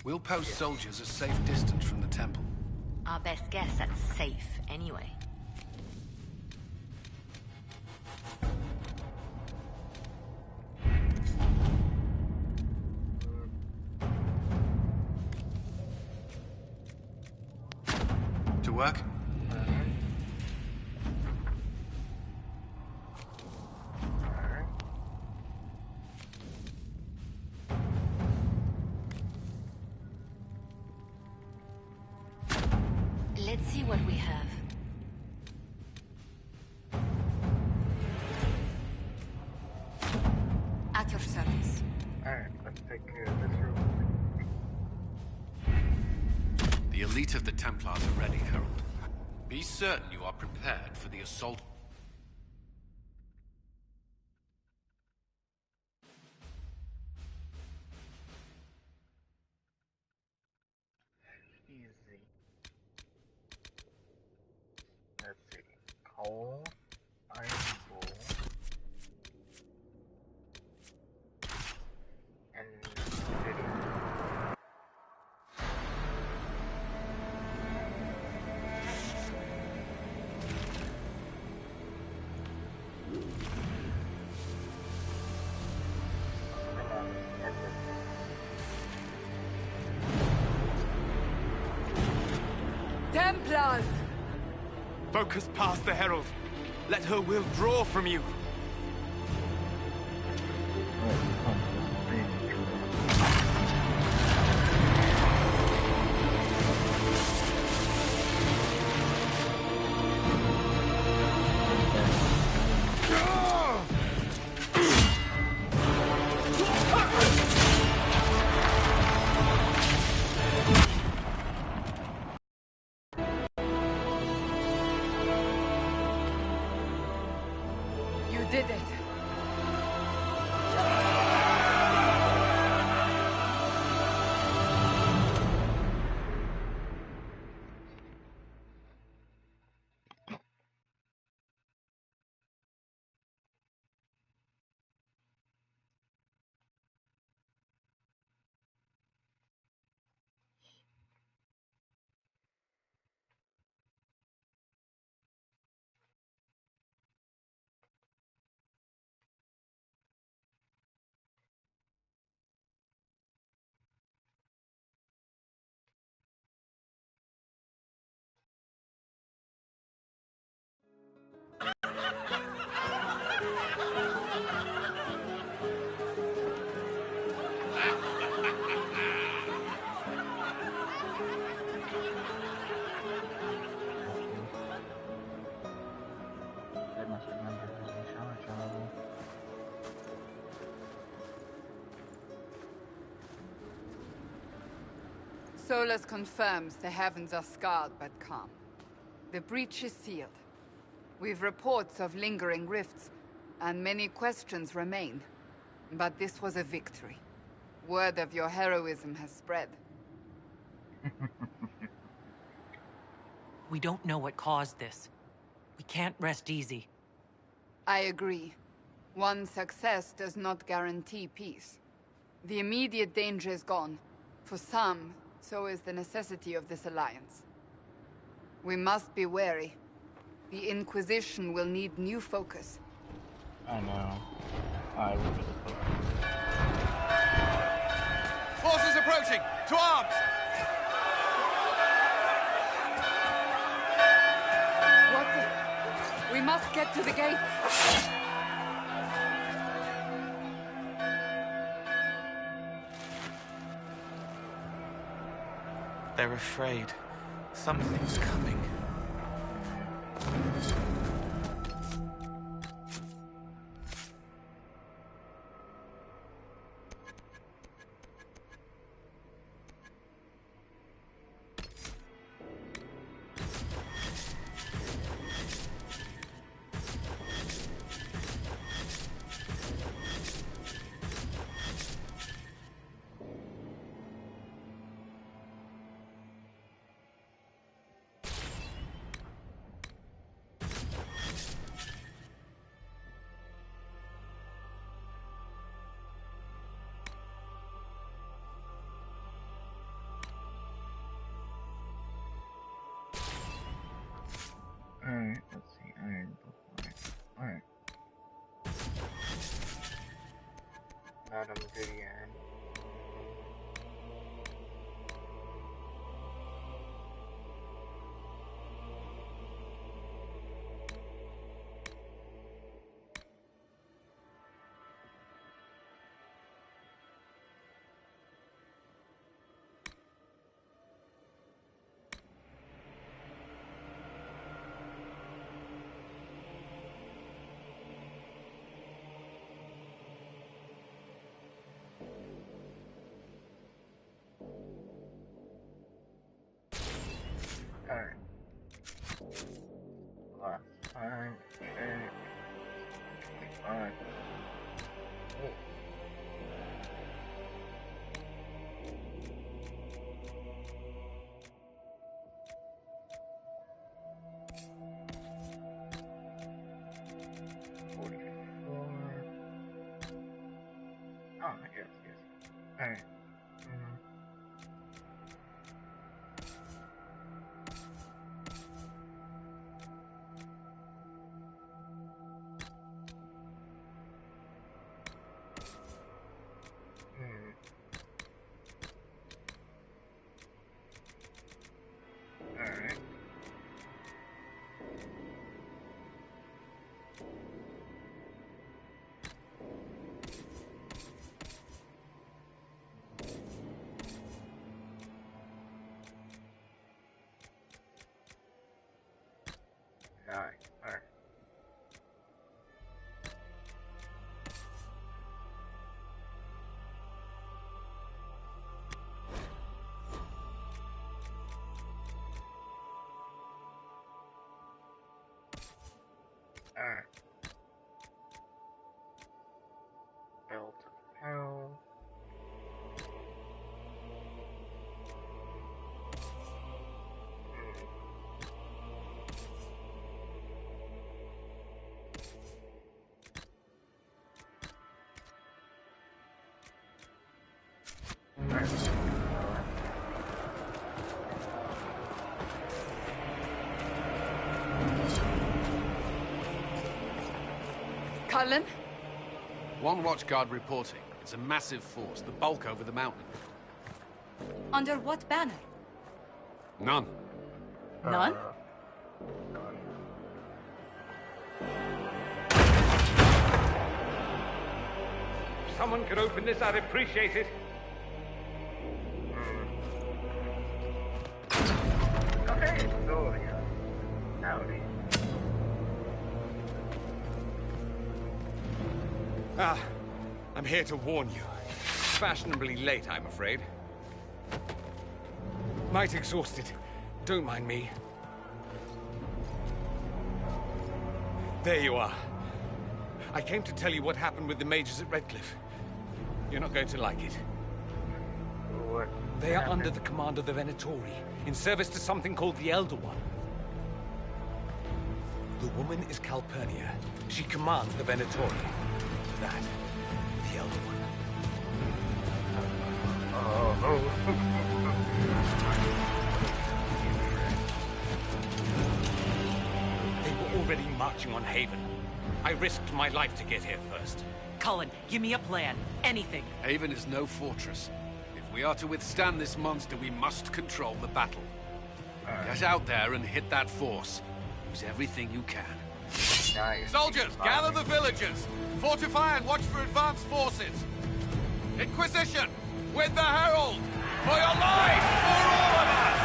We'll post soldiers a safe distance from the temple. Our best guess at safe, anyway. To work? Let's see what we have. At your service. Alright, let's take this room. The elite of the Templars are ready, Herald. Be certain you are prepared for the assault. Easy. Let's see. Coal, iron bowl, and city. Templars! Focus past the Herald. Let her will draw from you. You did it. Solus confirms the heavens are scarred but calm. The breach is sealed. We've reports of lingering rifts, and many questions remain. But this was a victory. Word of your heroism has spread. We don't know what caused this. We can't rest easy. I agree. One success does not guarantee peace. The immediate danger is gone. For some, so is the necessity of this alliance. We must be wary. The Inquisition will need new focus. I know. I will be the Forces approaching! To arms! What the... We must get to the gates! They're afraid. Something's coming. Adam to the end. Alright. Last time, and on. Oh. Oh, yes. Alright. Alright. Alright. Alright. Belt of hell. Cullen? One watchguard reporting. It's a massive force, the bulk over the mountain. Under what banner? None. None? If someone could open this, I'd appreciate it. Okay, so here. Howdy. I'm here to warn you. Fashionably late, I'm afraid. Might exhausted. Don't mind me. There you are. I came to tell you what happened with the mages at Redcliffe. You're not going to like it. What? They are under the command of the Venatori, in service to something called the Elder One. The woman is Calpurnia. She commands the Venatori. That, the Elder One. They were already marching on Haven. I risked my life to get here first. Cullen, give me a plan. Anything. Haven is no fortress. If we are to withstand this monster, we must control the battle. Get out there and hit that force. Use everything you can. Nice. Soldiers, gather the villagers! Fortify and watch for advanced forces! Inquisition! With the Herald! For your life! For all of us!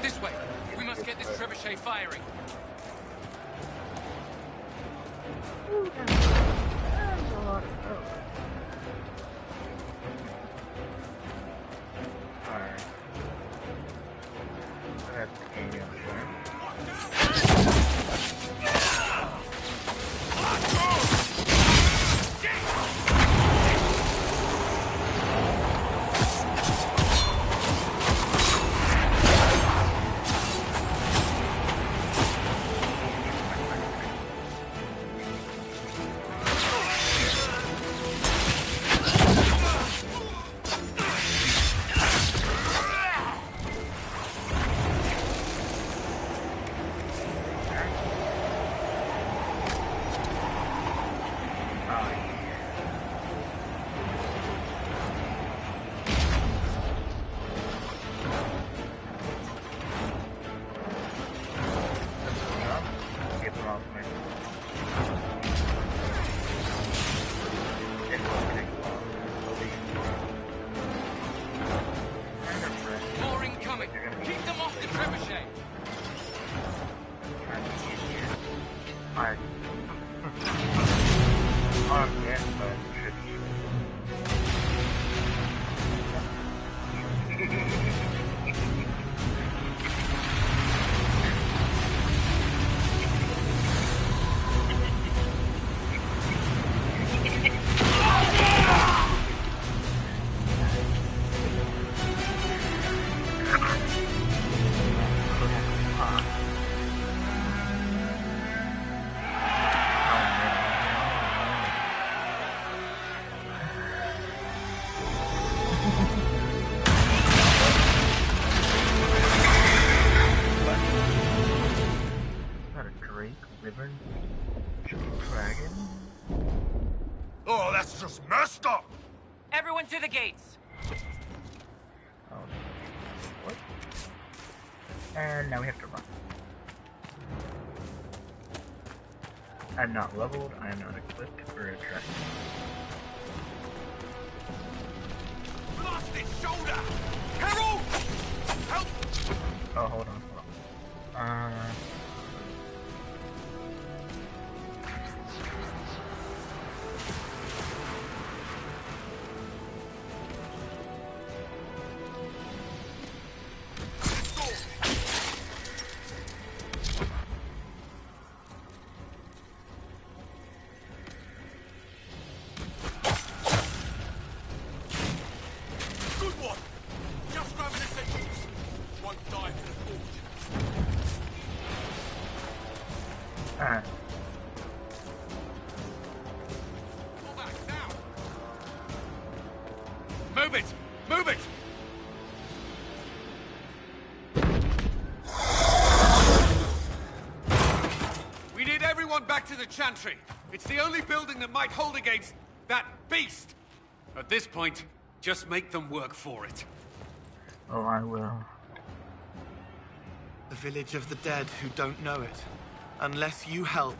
This way. We must get this trebuchet firing. Ooh, that's a lot of stuff. Alright. That's the game, right? More incoming. Keep them off the trebuchet. Alright. Oh, yeah, but dragon? Oh, that's just messed up! Everyone to the gates! Oh. What? And now we have to run. I'm not leveled, I am not equipped for a dragon. Blast its shoulder! Harold! Help! Oh, hold on. Good one! Just grab an essentials. Won't die for the forge. Pull back, now! Move it! Move it! We need everyone back to the Chantry. It's the only building that might hold against that beast. At this point, just make them work for it. Oh, I will. The village of the dead who don't know it. Unless you help.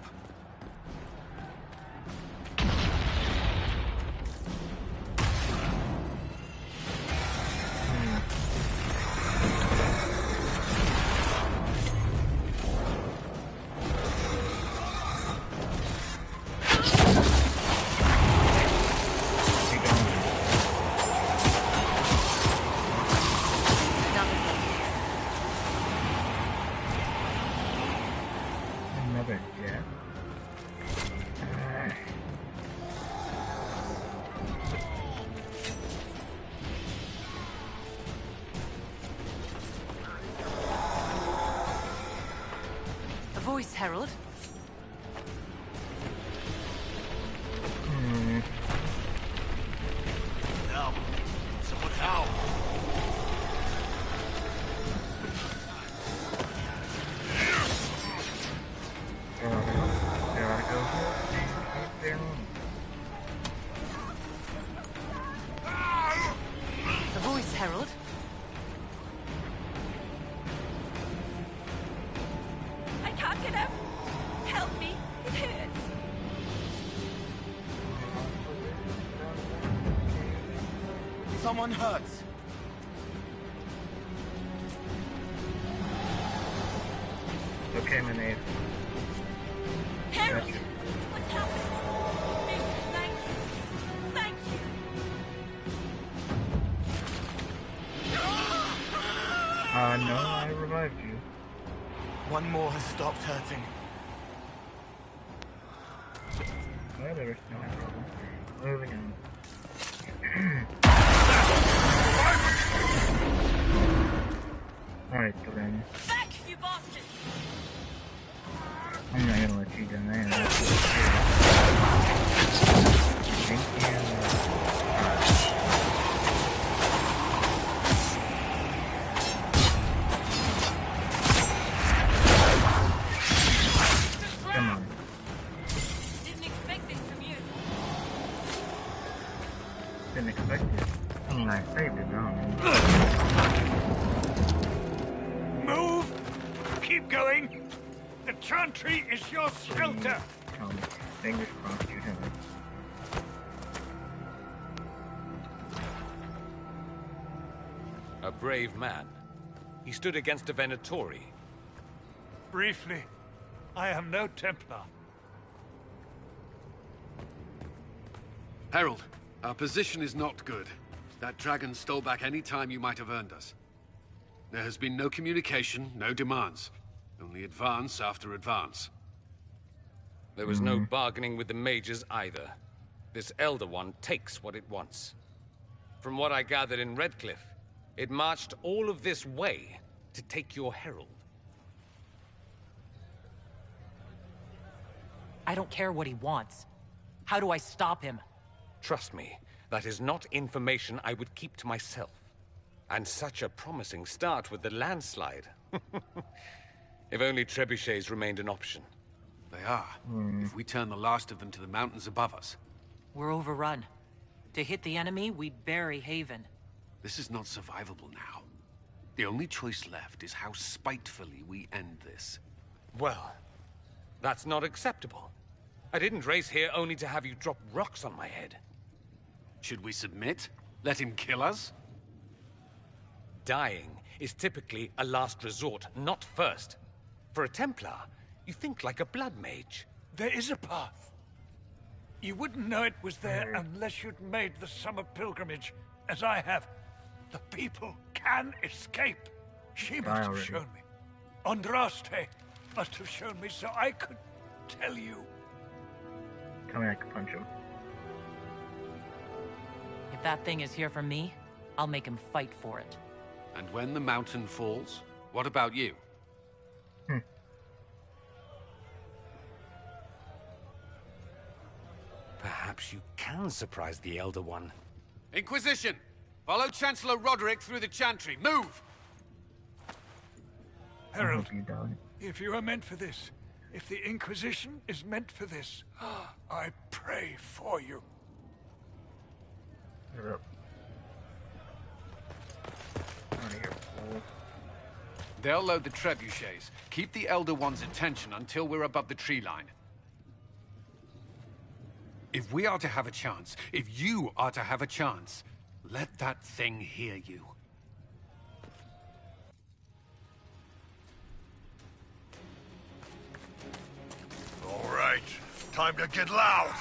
Another death. A voice, Herald. Help! Someone help! There I go. A voice, Herald. I can't get up. Help me. It hurts. Someone hurts. Okay, my knave. Harold! Gotcha. What's happening? Thank you. Thank you. No, I revived you. One more has stopped hurting. Whatever, no problem. Moving on. Alright, Glenn. Back, you bastard! I'm not gonna let you down there. Thank you. Come on. Didn't expect this from you. Didn't expect it. I mean, I saved it, though. Move! Keep going! The chantry is your shelter! Tom, fingers crossed you have it. A brave man. He stood against a Venatori. Briefly, I am no Templar. Herald, our position is not good. That dragon stole back any time you might have earned us. There has been no communication, no demands. Only advance after advance. There was no bargaining with the mages either. This Elder One takes what it wants. From what I gathered in Redcliffe, it marched all of this way to take your herald. I don't care what he wants. How do I stop him? Trust me, that is not information I would keep to myself. And such a promising start with the landslide. If only trebuchets remained an option. They are. If we turn the last of them to the mountains above us. We're overrun. To hit the enemy, we'd bury Haven. This is not survivable now. The only choice left is how spitefully we end this. Well, that's not acceptable. I didn't race here only to have you drop rocks on my head. Should we submit? Let him kill us? Dying is typically a last resort, not first. For a Templar, you think like a blood mage. There is a path. You wouldn't know it was there unless you'd made the summer pilgrimage, as I have. The people can escape. She must have shown me. Andraste must have shown me so I could tell you. Come here, I can punch him. If that thing is here for me, I'll make him fight for it. And when the mountain falls, what about you? Perhaps you can surprise the Elder One. Inquisition! Follow Chancellor Roderick through the Chantry. Move! Herald, You dog. if you are meant for this, if the Inquisition is meant for this, I pray for you. Shut up. Out of here, fool. They'll load the trebuchets. Keep the Elder One's attention until we're above the tree line. If we are to have a chance, if you are to have a chance, let that thing hear you. All right, time to get loud.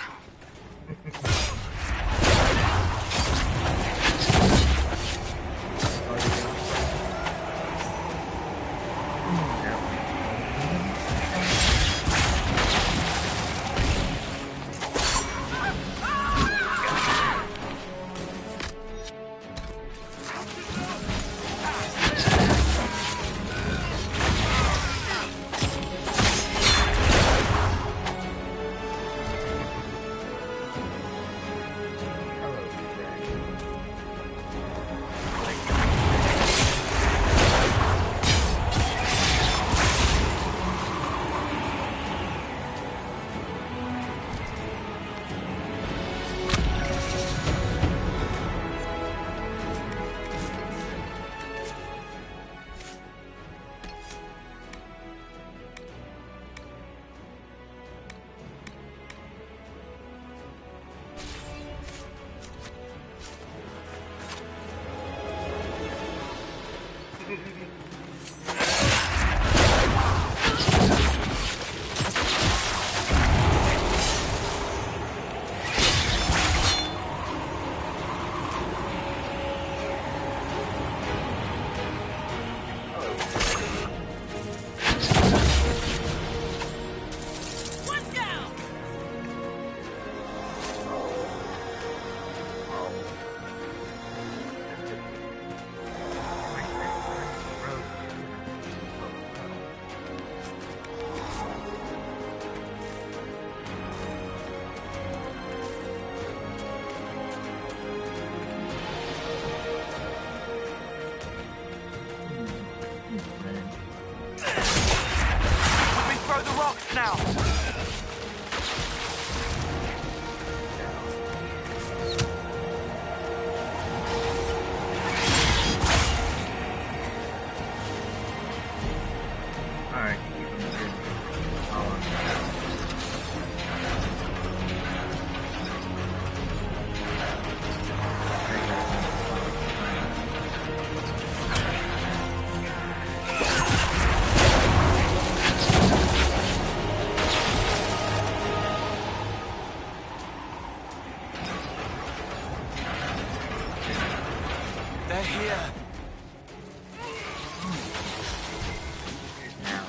now! Alright, keep them good. All on They're here! now.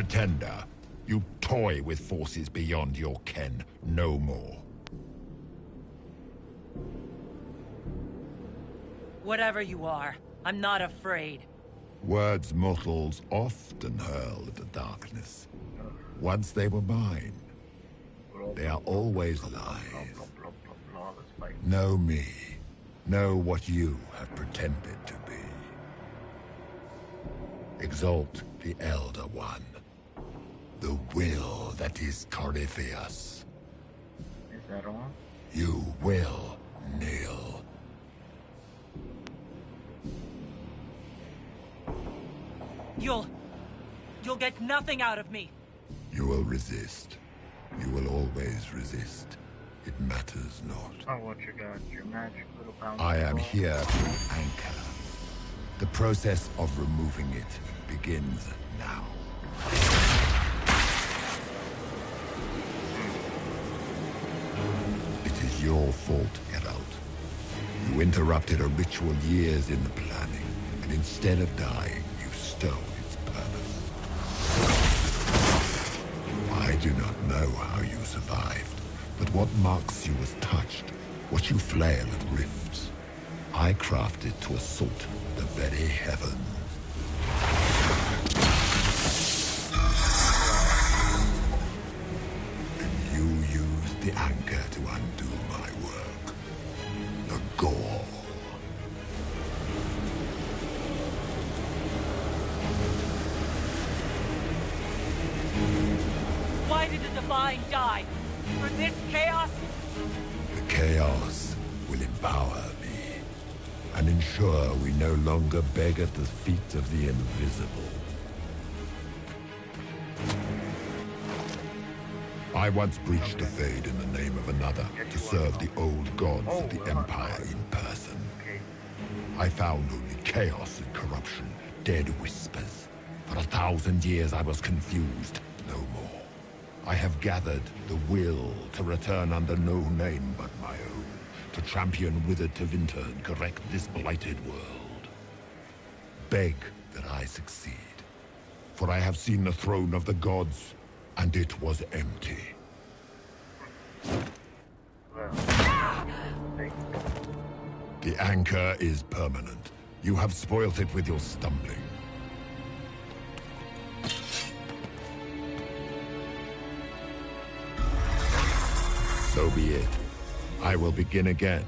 pretender. You toy with forces beyond your ken, no more. Whatever you are, I'm not afraid. Words mortals often hurl at the darkness. Once they were mine, they are always lies. Know me. Know what you have pretended to be. Exalt the Elder One. The will that is Corypheus. Is that all? You will kneel. You'll get nothing out of me. You will resist. You will always resist. It matters not. Oh, what you got? Your magic little bouncy I am ball? here to anchor. The process of removing it begins now. It is your fault, Geralt. You interrupted a ritual years in the planning, and instead of dying, you stole its purpose. I do not know how you survived, but what marks you as touched, what you flail at rifts, I crafted to assault the very heavens. And you used the anchor to undo my work. The gore. Why did the Divine die? For this chaos? The chaos will empower me and ensure we no longer beg at the feet of the invisible. I once breached a Fade in the name of another to serve the old gods of the Empire in person. I found only chaos and corruption, dead whispers. For 1,000 years I was confused, no more. I have gathered the will to return under no name but my own, to champion withered Tevinter and correct this blighted world. Beg that I succeed, for I have seen the throne of the gods, and it was empty. The anchor is permanent. You have spoilt it with your stumbling. So be it. I will begin again.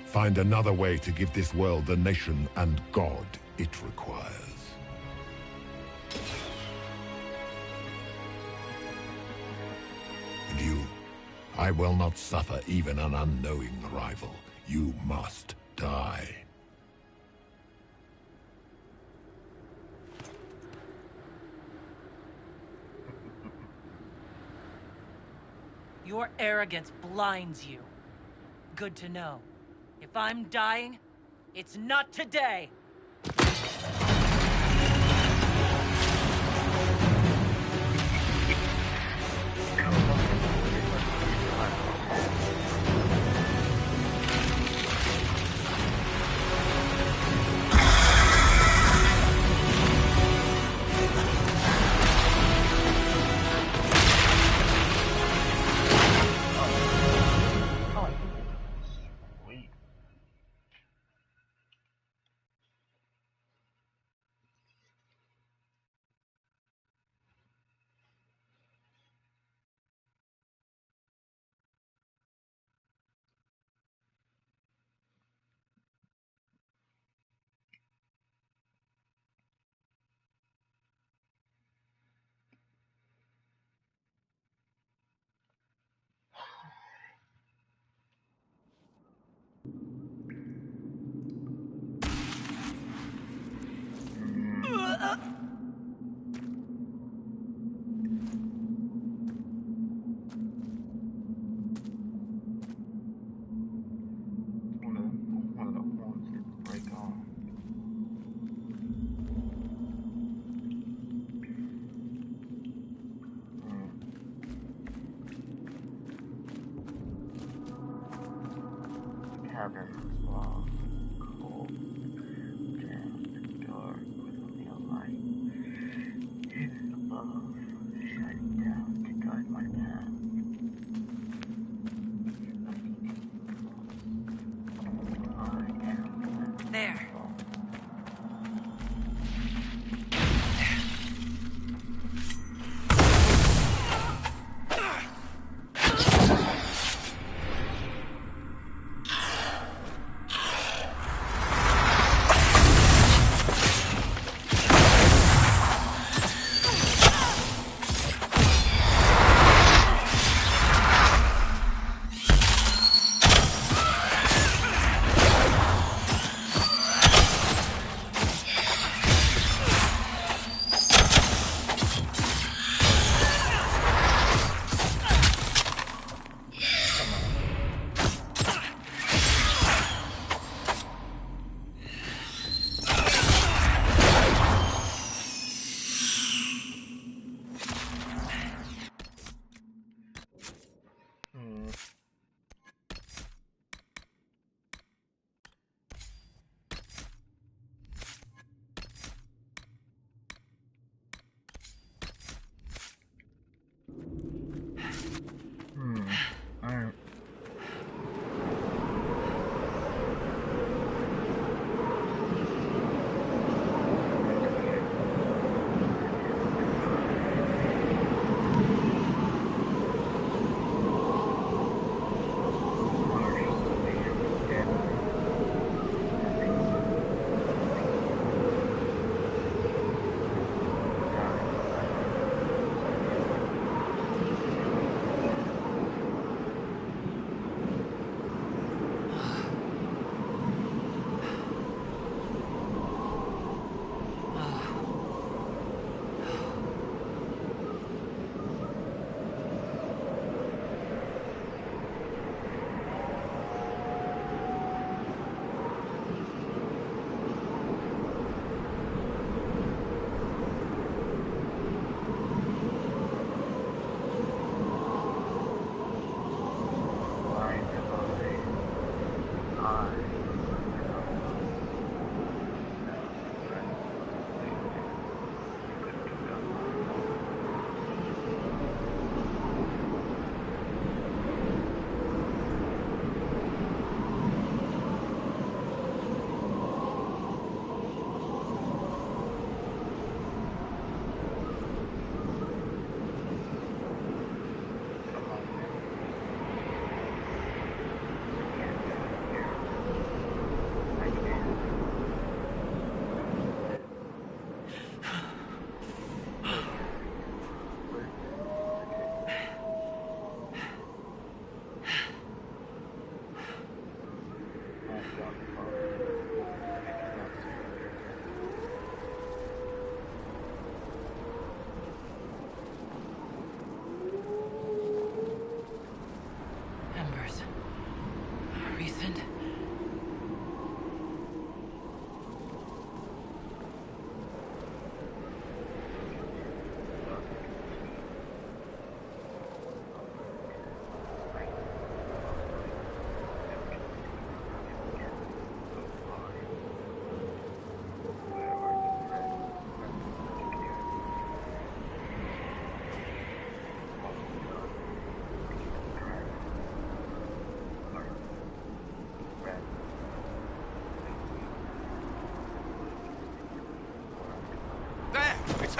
Find another way to give this world the nation and God it requires. And you, I will not suffer even an unknowing rival. You must die. Your arrogance blinds you. Good to know. If I'm dying, it's not today.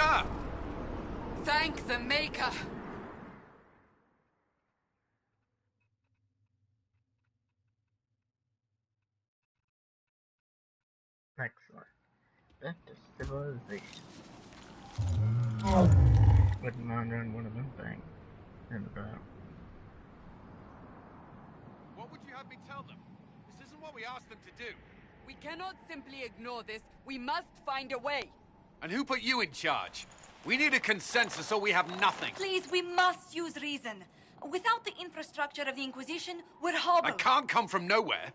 her! Thank the Maker! Excellent. Back to civilization. Wouldn't mind running one of them things in the battle. What would you have me tell them? This isn't what we asked them to do. We cannot simply ignore this. We must find a way. And who put you in charge? We need a consensus or we have nothing. Please, we must use reason. Without the infrastructure of the Inquisition, we're hobbled. I can't come from nowhere.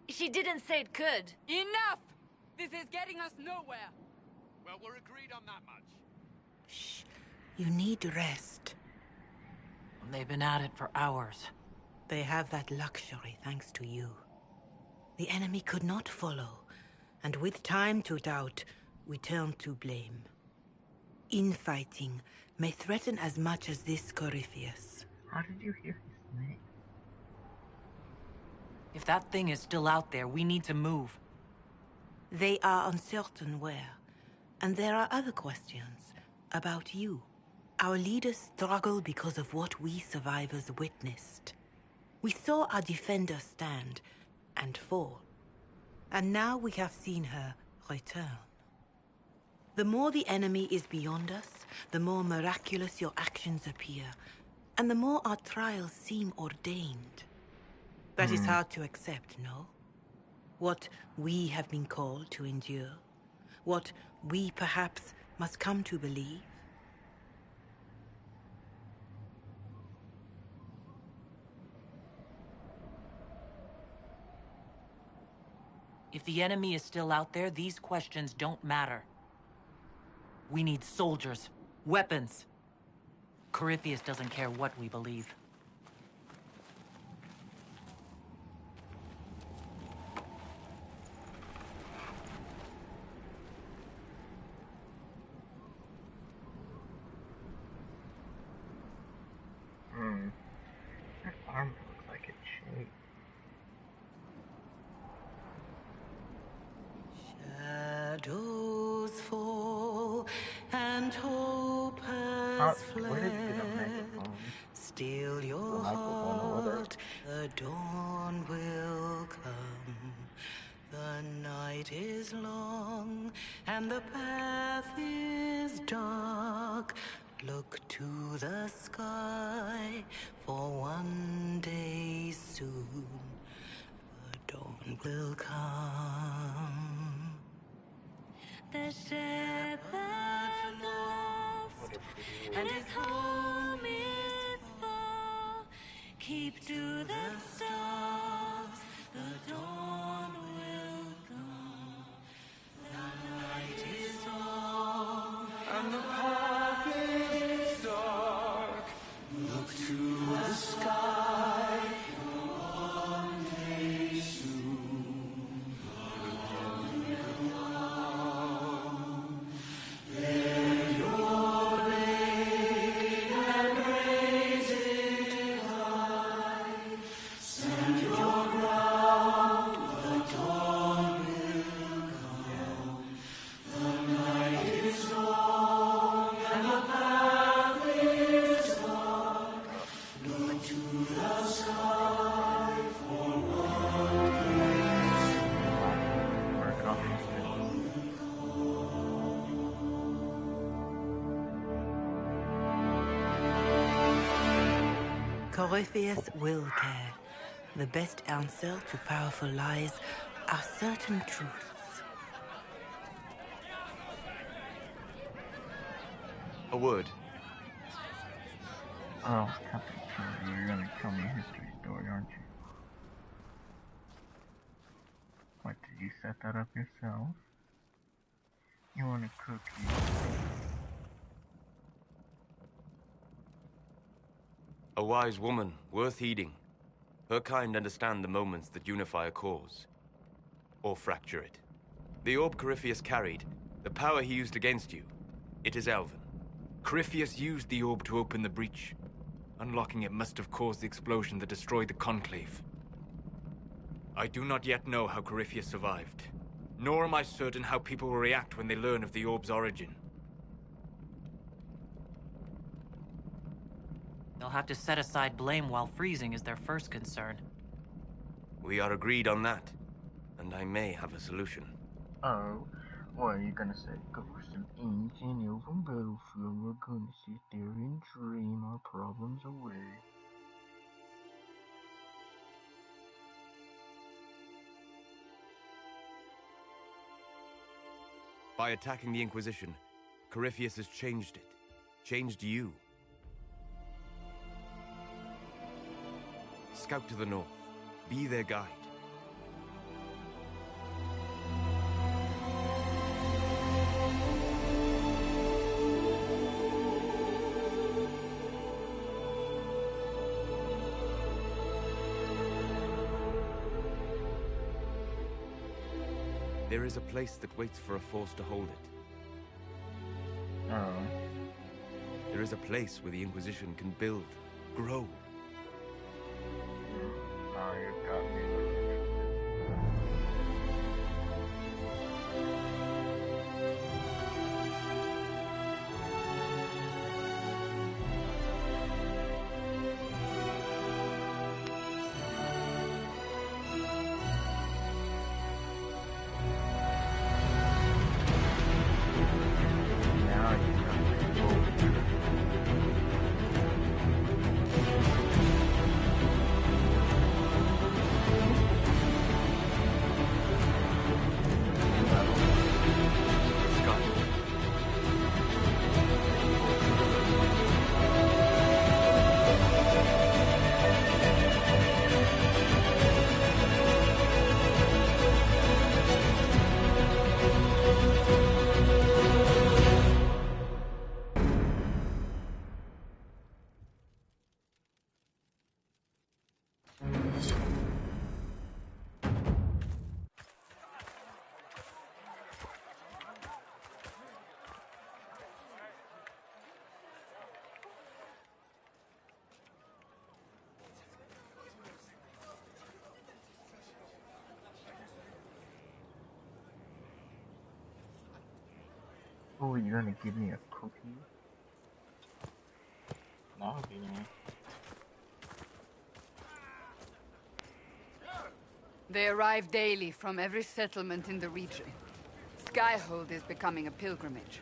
She didn't say it could. Enough! This is getting us nowhere. Well, we're agreed on that much. Shh. You need rest. They've been at it for hours. They have that luxury thanks to you. The enemy could not follow, and with time to doubt, we turn to blame. Infighting may threaten as much as this Corypheus. How did you hear his name? If that thing is still out there, we need to move. They are uncertain where, and there are other questions about you. Our leaders struggle because of what we survivors witnessed. We saw our defender stand and fall, and now we have seen her return. The more the enemy is beyond us, the more miraculous your actions appear, and the more our trials seem ordained. That is hard to accept, no? What we have been called to endure, what we perhaps must come to believe. If the enemy is still out there, these questions don't matter. We need soldiers, weapons. Corypheus doesn't care what we believe. That arm looks like it's shaped. Shadows fall and hope has Where did you get a fled. microphone? Still your The microphone over there? heart, the dawn will come. The night is long and the path is dark. Look to the sky, for one day soon the dawn will come. The shepherd's lost, and his home is far. Keep to the stars, the dawn will come. The night is long, and the path is dark. Look to the sky, for one day soon the dawn will come. Bear your blade and raise it high. Stand your ground, the dawn will come. The night is long and the path is dark. Look to the sky for one day. Mark off his Corypheus will care. The best answer to powerful lies are certain truths. A word. Oh, Captain Charlie, you're gonna tell me a history story, aren't you? What, did you set that up yourself? You want a cookie? A wise woman, worth heeding. Her kind understand the moments that unify a cause. Or fracture it. The orb Corypheus carried, the power he used against you, it is Elven. Corypheus used the orb to open the breach. Unlocking it must have caused the explosion that destroyed the Conclave. I do not yet know how Corypheus survived, nor am I certain how people will react when they learn of the orb's origin. They'll have to set aside blame while freezing is their first concern. We are agreed on that, and I may have a solution. Oh, what are you gonna say? Ghosts of ancient elven battlefield. We're gonna sit there and dream our problems away. By attacking the Inquisition, Corypheus has changed it. Changed you. Scout to the north. Be their guide. There is a place that waits for a force to hold it. Oh. There is a place where the Inquisition can build, grow. Oh, you got me. Oh, you gonna give me a cookie? No, you know. They arrive daily from every settlement in the region. Skyhold is becoming a pilgrimage.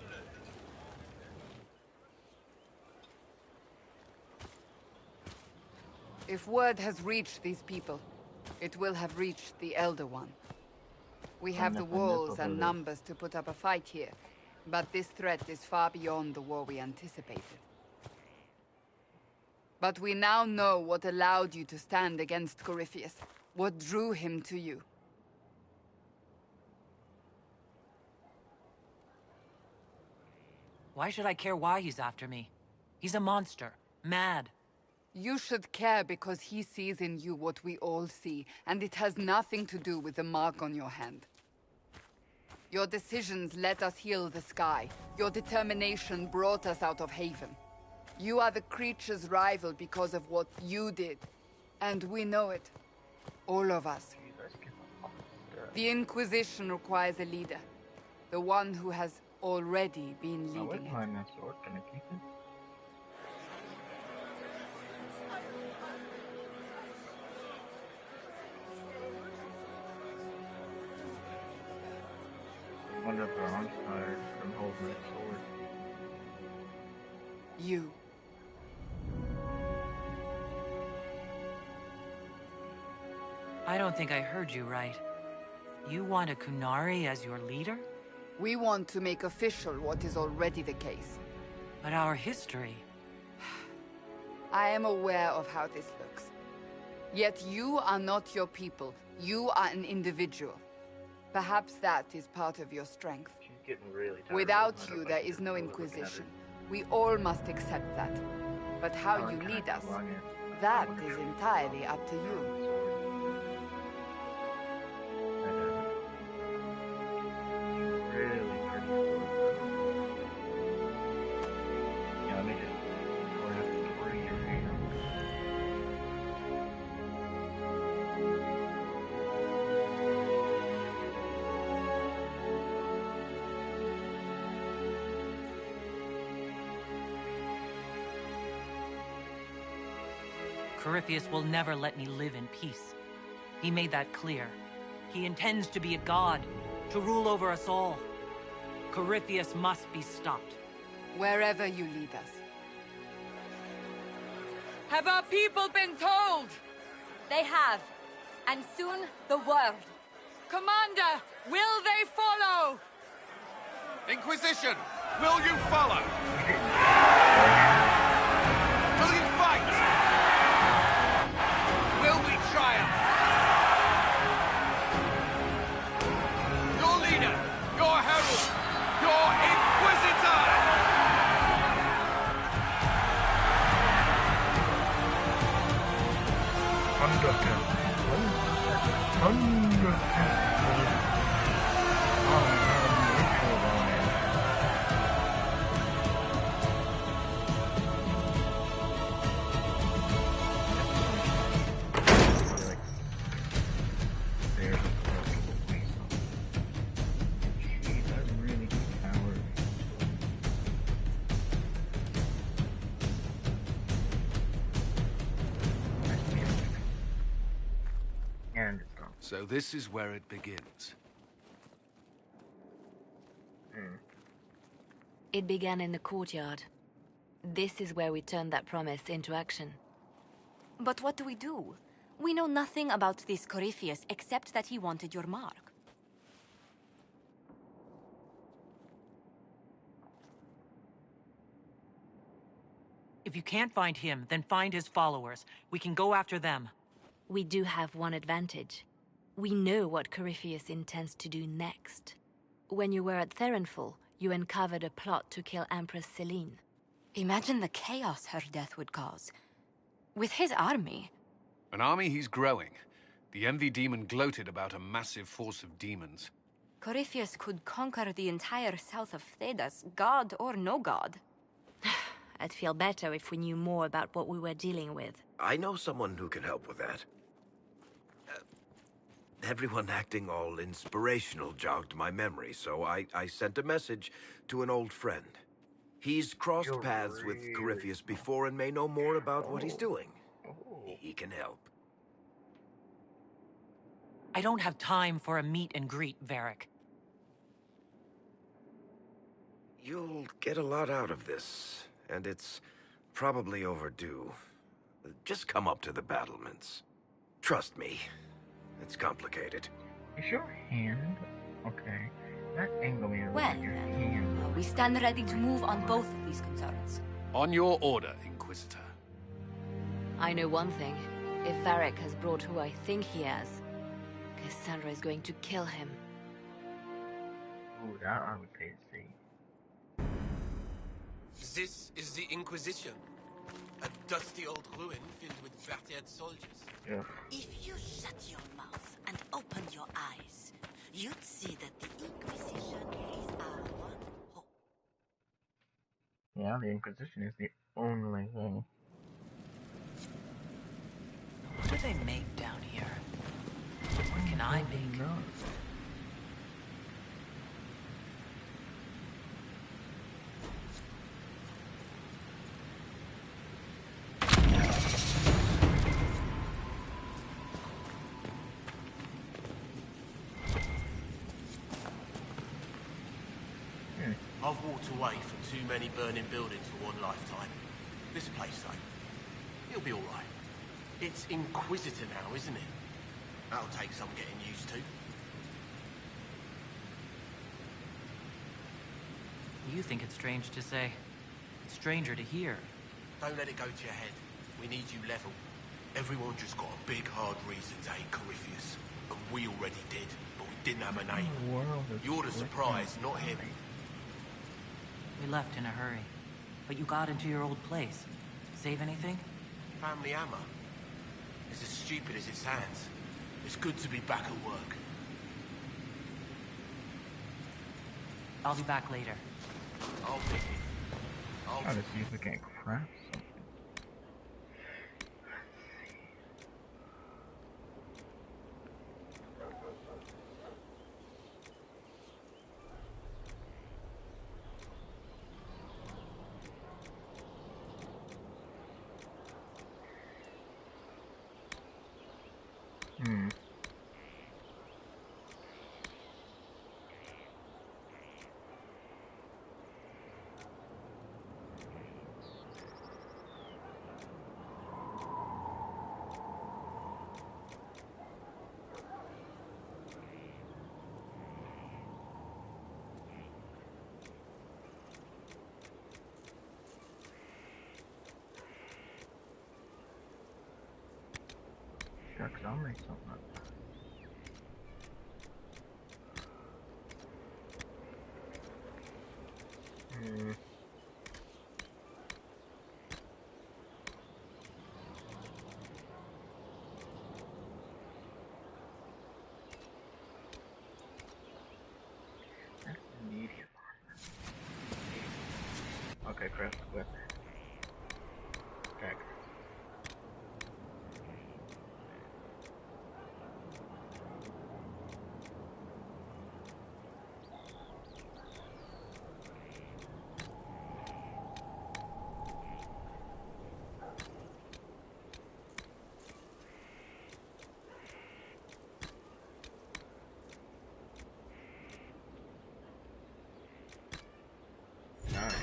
If word has reached these people, it will have reached the Elder One. We have the walls and numbers to put up a fight here, but this threat is far beyond the war we anticipated. But we now know what allowed you to stand against Corypheus, what drew him to you. Why should I care why he's after me? He's a monster. Mad. You should care because he sees in you what we all see, and it has nothing to do with the mark on your hand. Your decisions let us heal the sky. Your determination brought us out of Haven. You are the creature's rival because of what you did. And we know it. All of us. The Inquisition requires a leader. The one who has already been leading it. That sword. Can I keep it? I wonder if I'm tired from holding that sword. You. I don't think I heard you right. You want a Kunari as your leader? We want to make official what is already the case. But our history... I am aware of how this looks. Yet you are not your people. You are an individual. Perhaps that is part of your strength. Really Without you, there is no Inquisition. We all must accept that. But how you lead us, that is entirely up to you. Corypheus will never let me live in peace. He made that clear. He intends to be a god, to rule over us all. Corypheus must be stopped. Wherever you lead us. Have our people been told? They have. And soon, the world. Commander, will they follow? Inquisition, will you follow? Will you fight? Will we triumph? Your leader, your herald, your Inquisitor! So this is where it begins. It began in the courtyard. This is where we turned that promise into action. But what do we do? We know nothing about this Corypheus except that he wanted your mark. If you can't find him, then find his followers. We can go after them. We do have one advantage. We know what Corypheus intends to do next. When you were at Therenfall, you uncovered a plot to kill Empress Celine. Imagine the chaos her death would cause. With his army. An army he's growing. The Envy Demon gloated about a massive force of demons. Corypheus could conquer the entire south of Thedas, god or no god. I'd feel better if we knew more about what we were dealing with. I know someone who can help with that. Everyone acting all inspirational jogged my memory, so I sent a message to an old friend. He's crossed paths with Corypheus before and may know more about what he's doing. He can help. I don't have time for a meet and greet, Varric. You'll get a lot out of this, and it's probably overdue. Just come up to the battlements. Trust me, it's complicated. Is your hand? Okay. That angle me Well, your hand. we stand ready to move on both of these concerns. On your order, Inquisitor. I know one thing. If Varric has brought who I think he has, Cassandra is going to kill him. Ooh, that I would pay to see. This is the Inquisition. A dusty old ruin filled with battered soldiers. Yeah. If you shut your mouth and open your eyes, you'd see that the Inquisition is our one hope. Yeah, the Inquisition is the only thing. What do they make down here? What can I make? No. I've walked away from too many burning buildings for one lifetime. This place, though, it'll be all right. It's Inquisitor now, isn't it? That'll take some getting used to. You think it's strange to say. It's stranger to hear. Don't let it go to your head. We need you level. Everyone just got a big, hard reason to hate Corypheus. And we already did, but we didn't have a name. You're the surprise, not him. We left in a hurry. But you got into your old place. Save anything? Family hammer. It's as stupid as it sounds. It's good to be back at work. I'll be back later. I'll pick it. Try to see if we can craft something. check, because I'll make something up. That's immediate. Okay, craft equipment. Tech. Nice.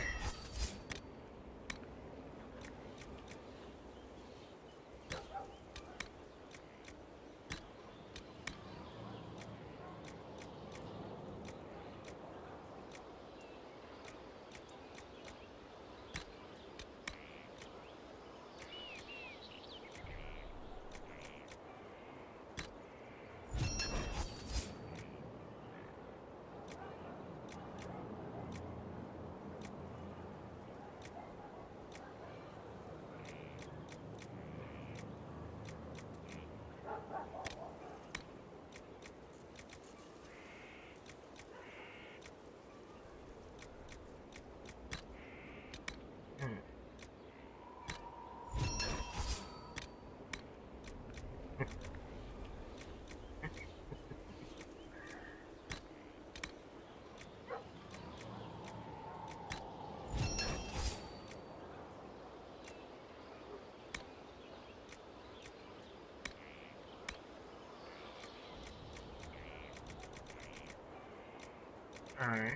Alright.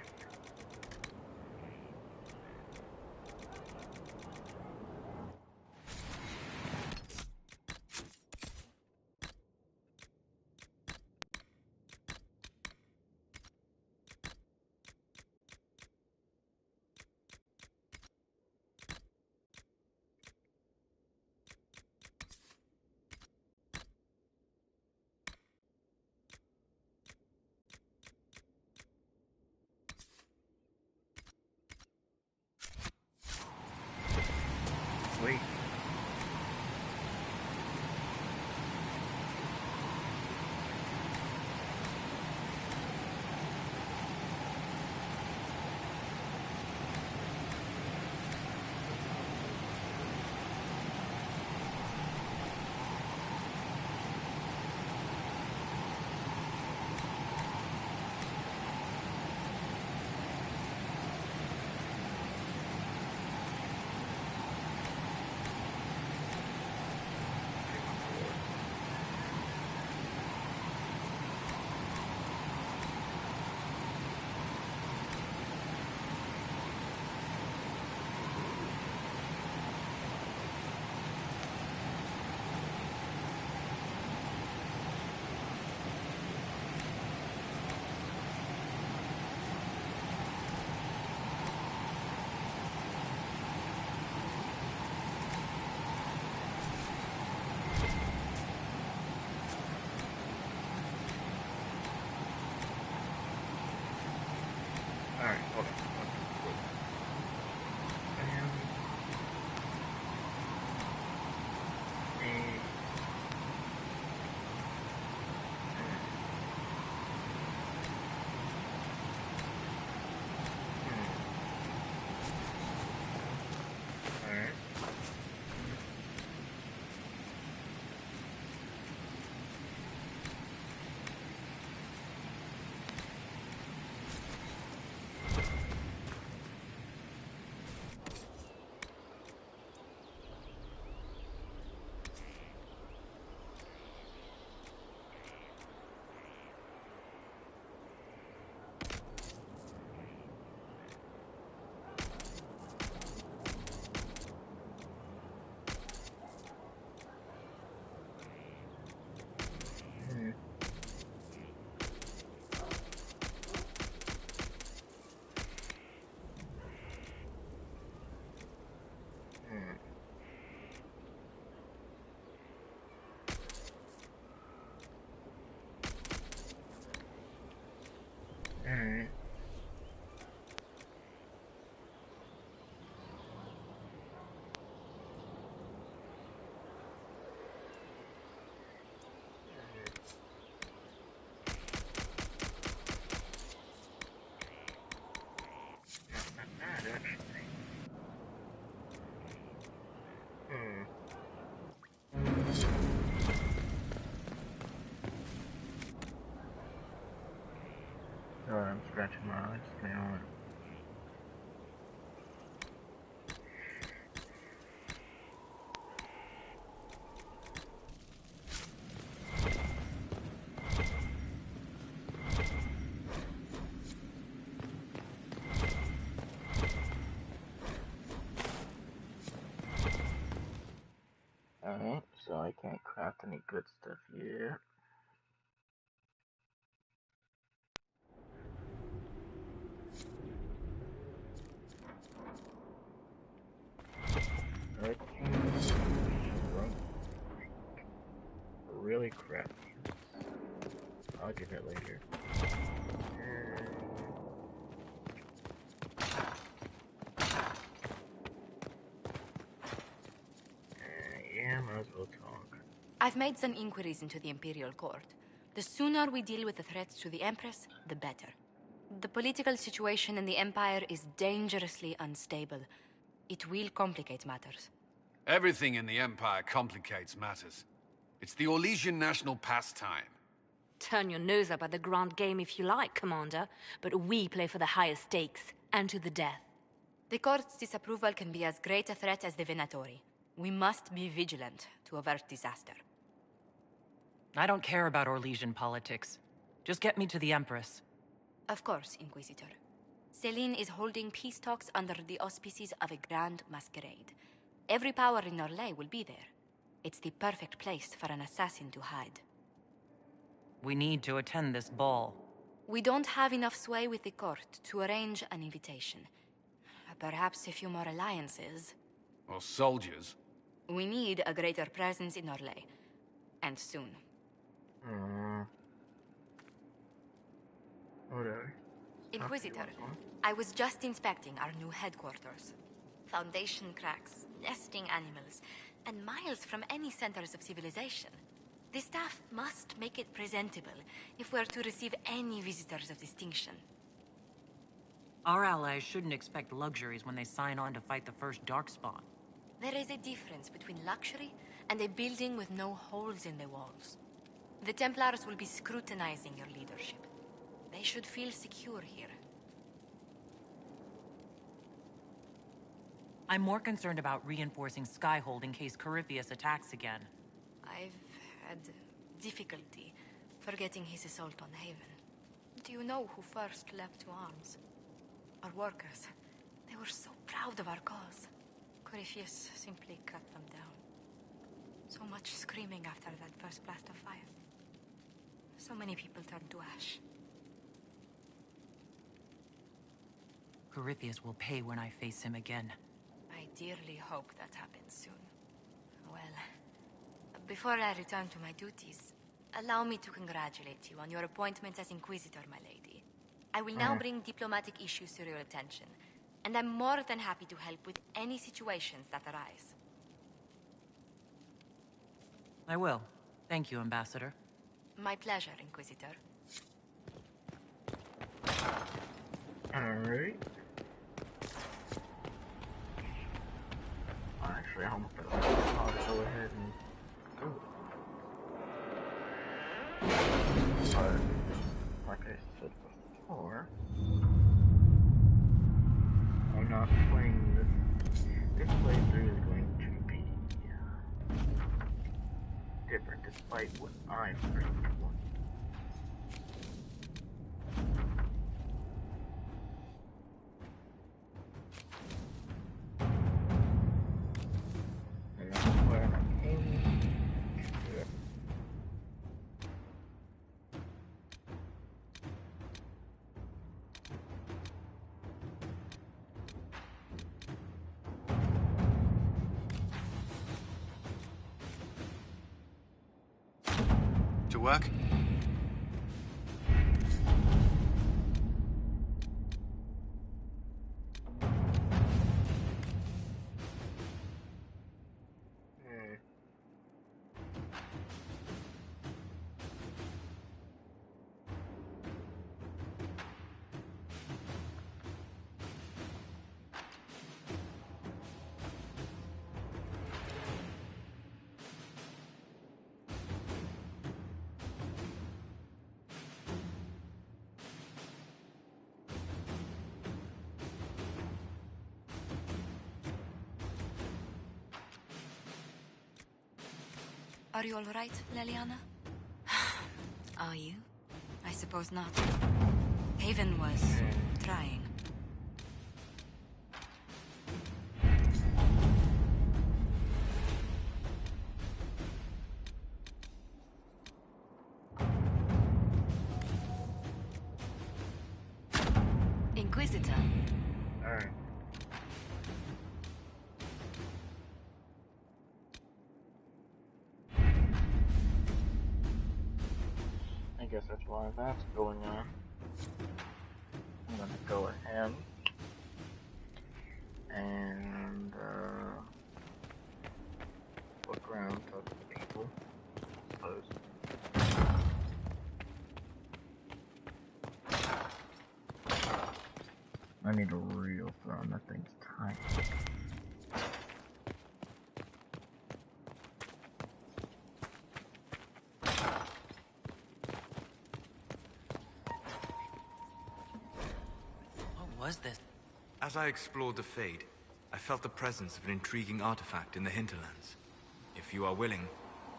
that tomorrow. Let's stay on. Alright, so I can't craft any good stuff yet. I can really crafty. I'll get that later. Yeah, might as well talk. I've made some inquiries into the Imperial Court. The sooner we deal with the threats to the Empress, the better. The political situation in the Empire is dangerously unstable. It will complicate matters. Everything in the Empire complicates matters. It's the Orlesian national pastime. Turn your nose up at the grand game if you like, Commander, but we play for the highest stakes, and to the death. The Court's disapproval can be as great a threat as the Venatori. We must be vigilant to avert disaster. I don't care about Orlesian politics. Just get me to the Empress. Of course, Inquisitor. Celine is holding peace talks under the auspices of a grand masquerade. Every power in Orlais will be there. It's the perfect place for an assassin to hide. We need to attend this ball. We don't have enough sway with the court to arrange an invitation. Perhaps a few more alliances. Or soldiers. We need a greater presence in Orlais. And soon. Whatever. Inquisitor, I was just inspecting our new headquarters. Foundation cracks, nesting animals, and miles from any centers of civilization. The staff must make it presentable if we're to receive any visitors of distinction. Our allies shouldn't expect luxuries when they sign on to fight the first Darkspawn. There is a difference between luxury and a building with no holes in the walls. The Templars will be scrutinizing your leadership. They should feel secure here. I'm more concerned about reinforcing Skyhold in case Corypheus attacks again. I've had difficulty forgetting his assault on Haven. Do you know who first leapt to arms? Our workers. They were so proud of our cause. Corypheus simply cut them down. So much screaming after that first blast of fire. So many people turned to ash. Corypheus will pay when I face him again. I dearly hope that happens soon. Well, before I return to my duties, allow me to congratulate you on your appointment as Inquisitor, my lady. I will now bring diplomatic issues to your attention, and I'm more than happy to help with any situations that arise. I will. Thank you, Ambassador. My pleasure, Inquisitor. Alright. Actually, I'm gonna go ahead and do it. But, like I said before, I'm not playing this. This playthrough is going to be different, despite what I'm bringing to one. And that's where I came to it. To work? Are you all right, Leliana? Are you? I suppose not. Haven was trying. Inquisitor. Alright. I guess that's why that's going on. I'm gonna go ahead and look around, talk to people, I suppose. I need a real throne, that thing's tiny. What was this? As I explored the Fade, I felt the presence of an intriguing artifact in the hinterlands. If you are willing,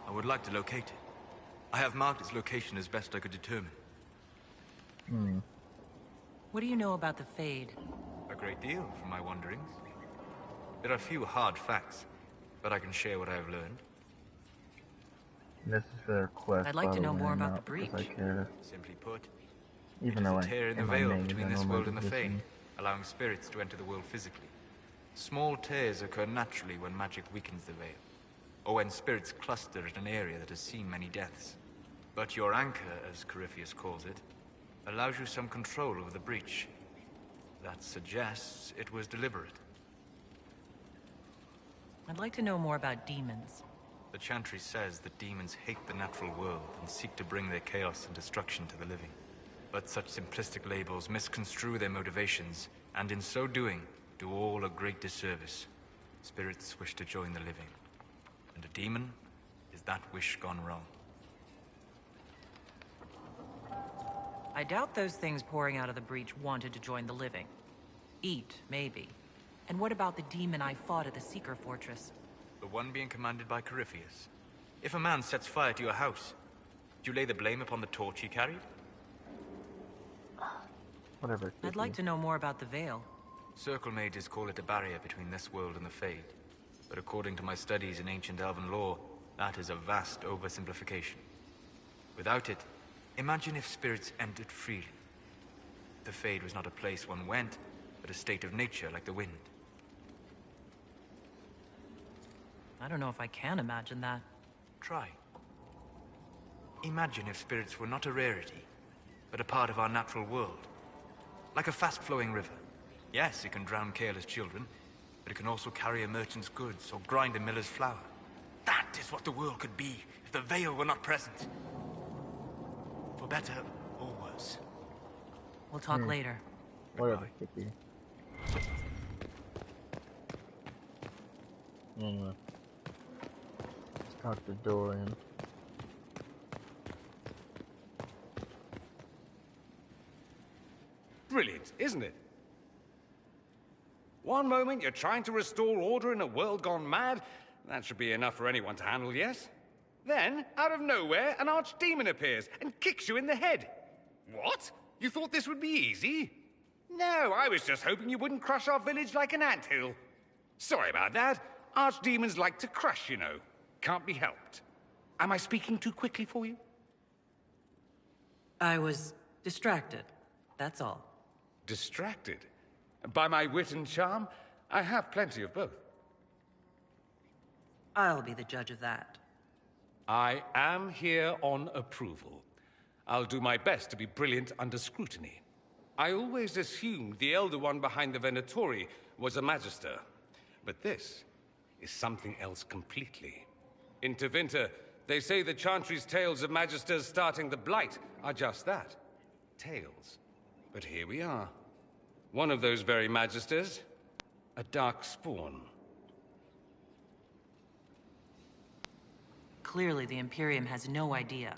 I would like to locate it. I have marked its location as best I could determine. What do you know about the Fade? A great deal from my wanderings. There are few hard facts, but I can share what I have learned. This is for their quest. I'd like to know more about the breach. Simply put, Even it though is a tear in the my veil maze, between I this know my world and the position. Fade, allowing spirits to enter the world physically. Small tears occur naturally when magic weakens the veil, or when spirits cluster at an area that has seen many deaths. But your anchor, as Corypheus calls it, allows you some control over the breach. That suggests it was deliberate. I'd like to know more about demons. The Chantry says that demons hate the natural world and seek to bring their chaos and destruction to the living. But such simplistic labels misconstrue their motivations, and in so doing, do all a great disservice. Spirits wish to join the living, and a demon is that wish gone wrong. I doubt those things pouring out of the breach wanted to join the living. Eat, maybe. And what about the demon I fought at the Seeker Fortress? The one being commanded by Corypheus. If a man sets fire to your house, do you lay the blame upon the torch he carried? Whatever. I'd like to know more about the Veil. Circle mages call it a barrier between this world and the Fade. But according to my studies in ancient elven lore, that is a vast oversimplification. Without it, imagine if spirits entered freely. The Fade was not a place one went, but a state of nature like the wind. I don't know if I can imagine that. Try. Imagine if spirits were not a rarity, but a part of our natural world. Like a fast-flowing river. Yes, it can drown careless children, but it can also carry a merchant's goods or grind a miller's flour. That is what the world could be if the Veil were not present. For better or worse. We'll talk later. Whatever, Kippy. Anyway. Let's talk the door in. Brilliant, isn't it? One moment you're trying to restore order in a world gone mad. That should be enough for anyone to handle, yes? Then, out of nowhere, an archdemon appears and kicks you in the head. What? You thought this would be easy? No, I was just hoping you wouldn't crush our village like an anthill. Sorry about that. Archdemons like to crush, you know. Can't be helped. Am I speaking too quickly for you? I was distracted, that's all. Distracted? By my wit and charm? I have plenty of both. I'll be the judge of that. I am here on approval. I'll do my best to be brilliant under scrutiny. I always assumed the Elder One behind the Venatori was a Magister. But this is something else completely. In Tevinter, they say the Chantry's tales of Magisters starting the Blight are just that. Tales. But here we are. One of those very Magisters, a dark spawn. Clearly, the Imperium has no idea.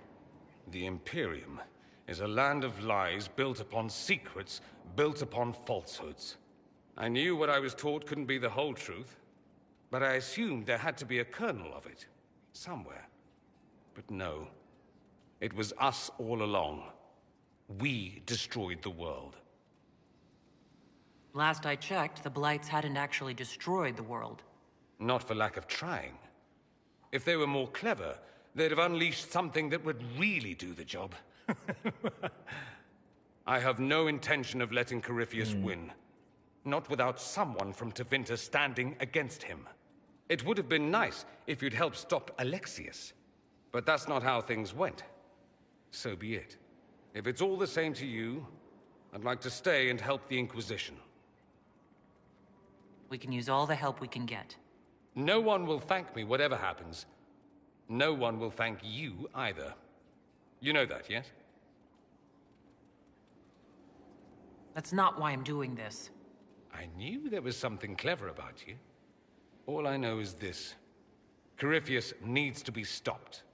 The Imperium is a land of lies built upon secrets, built upon falsehoods. I knew what I was taught couldn't be the whole truth, but I assumed there had to be a kernel of it, somewhere. But no. It was us all along. We destroyed the world. Last I checked, the Blights hadn't actually destroyed the world. Not for lack of trying. If they were more clever, they'd have unleashed something that would really do the job. I have no intention of letting Corypheus win. Not without someone from Tevinter standing against him. It would have been nice if you'd helped stop Alexius. But that's not how things went. So be it. If it's all the same to you, I'd like to stay and help the Inquisition. We can use all the help we can get. No one will thank me, whatever happens. No one will thank you either. You know that, yes? That's not why I'm doing this. I knew there was something clever about you. All I know is this. Corypheus needs to be stopped.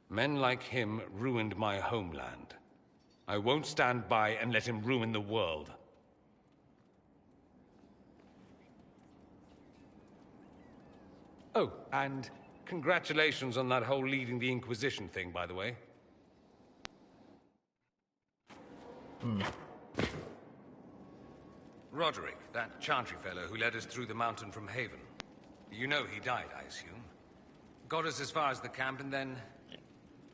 Men like him ruined my homeland. I won't stand by and let him ruin the world. Oh, and congratulations on that whole leading the Inquisition thing, by the way. Roderick, that Chantry fellow who led us through the mountain from Haven. You know he died, I assume. Got us as far as the camp, and then...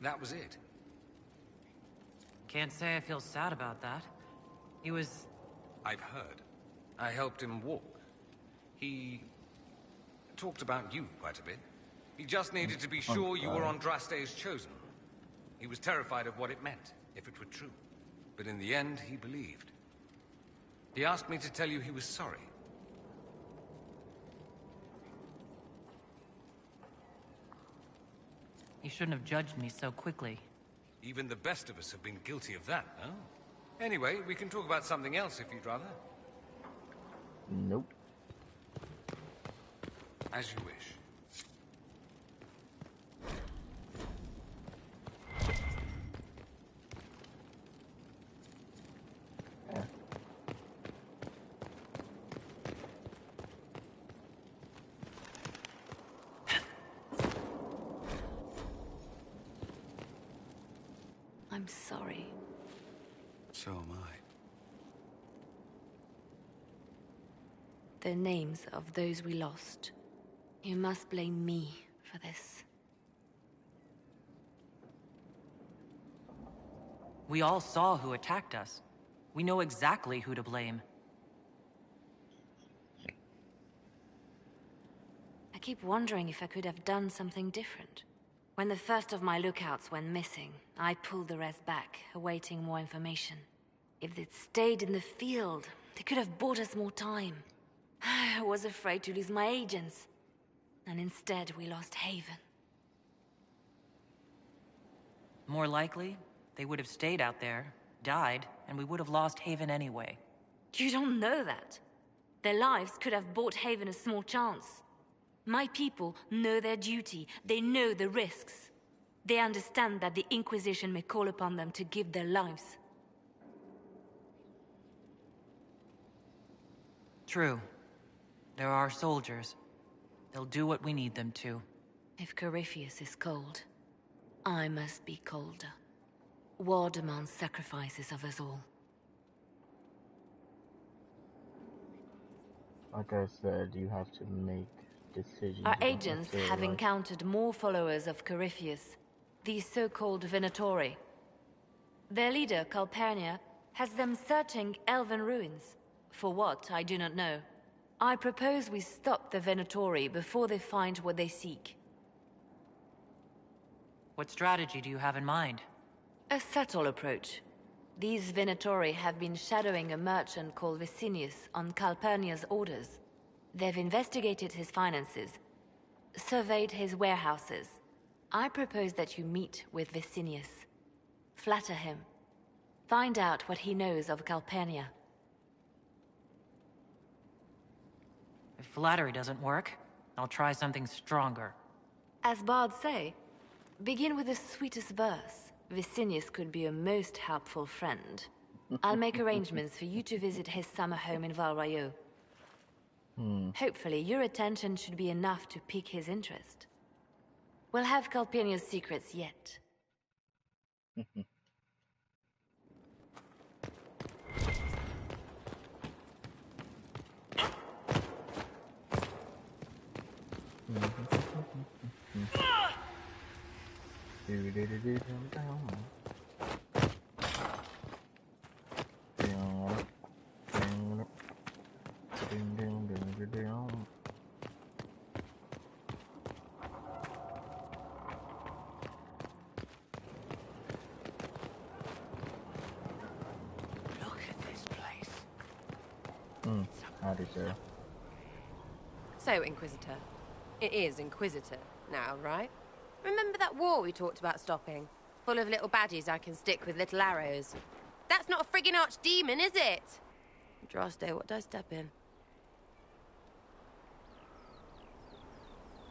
that was it. Can't say I feel sad about that. He was... I've heard. I helped him walk. He... talked about you quite a bit. He just needed to be sure you were on Draste's chosen. He was terrified of what it meant, if it were true. But in the end, he believed. He asked me to tell you he was sorry. He shouldn't have judged me so quickly. Even the best of us have been guilty of that, no? Anyway, we can talk about something else if you'd rather. Nope. As you wish. I'm sorry. So am I. The names of those we lost. You must blame me for this. We all saw who attacked us. We know exactly who to blame. I keep wondering if I could have done something different. When the first of my lookouts went missing, I pulled the rest back, awaiting more information. If they'd stayed in the field, they could have bought us more time. I was afraid to lose my agents. And instead, we lost Haven. More likely, they would have stayed out there, died, and we would have lost Haven anyway. You don't know that. Their lives could have bought Haven a small chance. My people know their duty. They know the risks. They understand that the Inquisition may call upon them to give their lives. True. There are soldiers. They'll do what we need them to. If Corypheus is cold, I must be colder. War demands sacrifices of us all. Like I said, you have to make decisions. Our agents have encountered more followers of Corypheus, these so-called Venatori. Their leader, Calpurnia, has them searching elven ruins. For what, I do not know. I propose we stop the Venatori before they find what they seek. What strategy do you have in mind? A subtle approach. These Venatori have been shadowing a merchant called Vicinius on Calpurnia's orders. They've investigated his finances, surveyed his warehouses. I propose that you meet with Vicinius. Flatter him. Find out what he knows of Calpurnia. If flattery doesn't work, I'll try something stronger. As bards say, begin with the sweetest verse. Vicinius could be a most helpful friend. I'll make arrangements for you to visit his summer home in Val Rayo. Hopefully, your attention should be enough to pique his interest. We'll have Calpurnia's secrets yet, Howdy, sir. So, Inquisitor. It is Inquisitor now, right? Remember that war we talked about stopping? Full of little baddies I can stick with little arrows. That's not a friggin' archdemon, is it? Droste, what did I step in?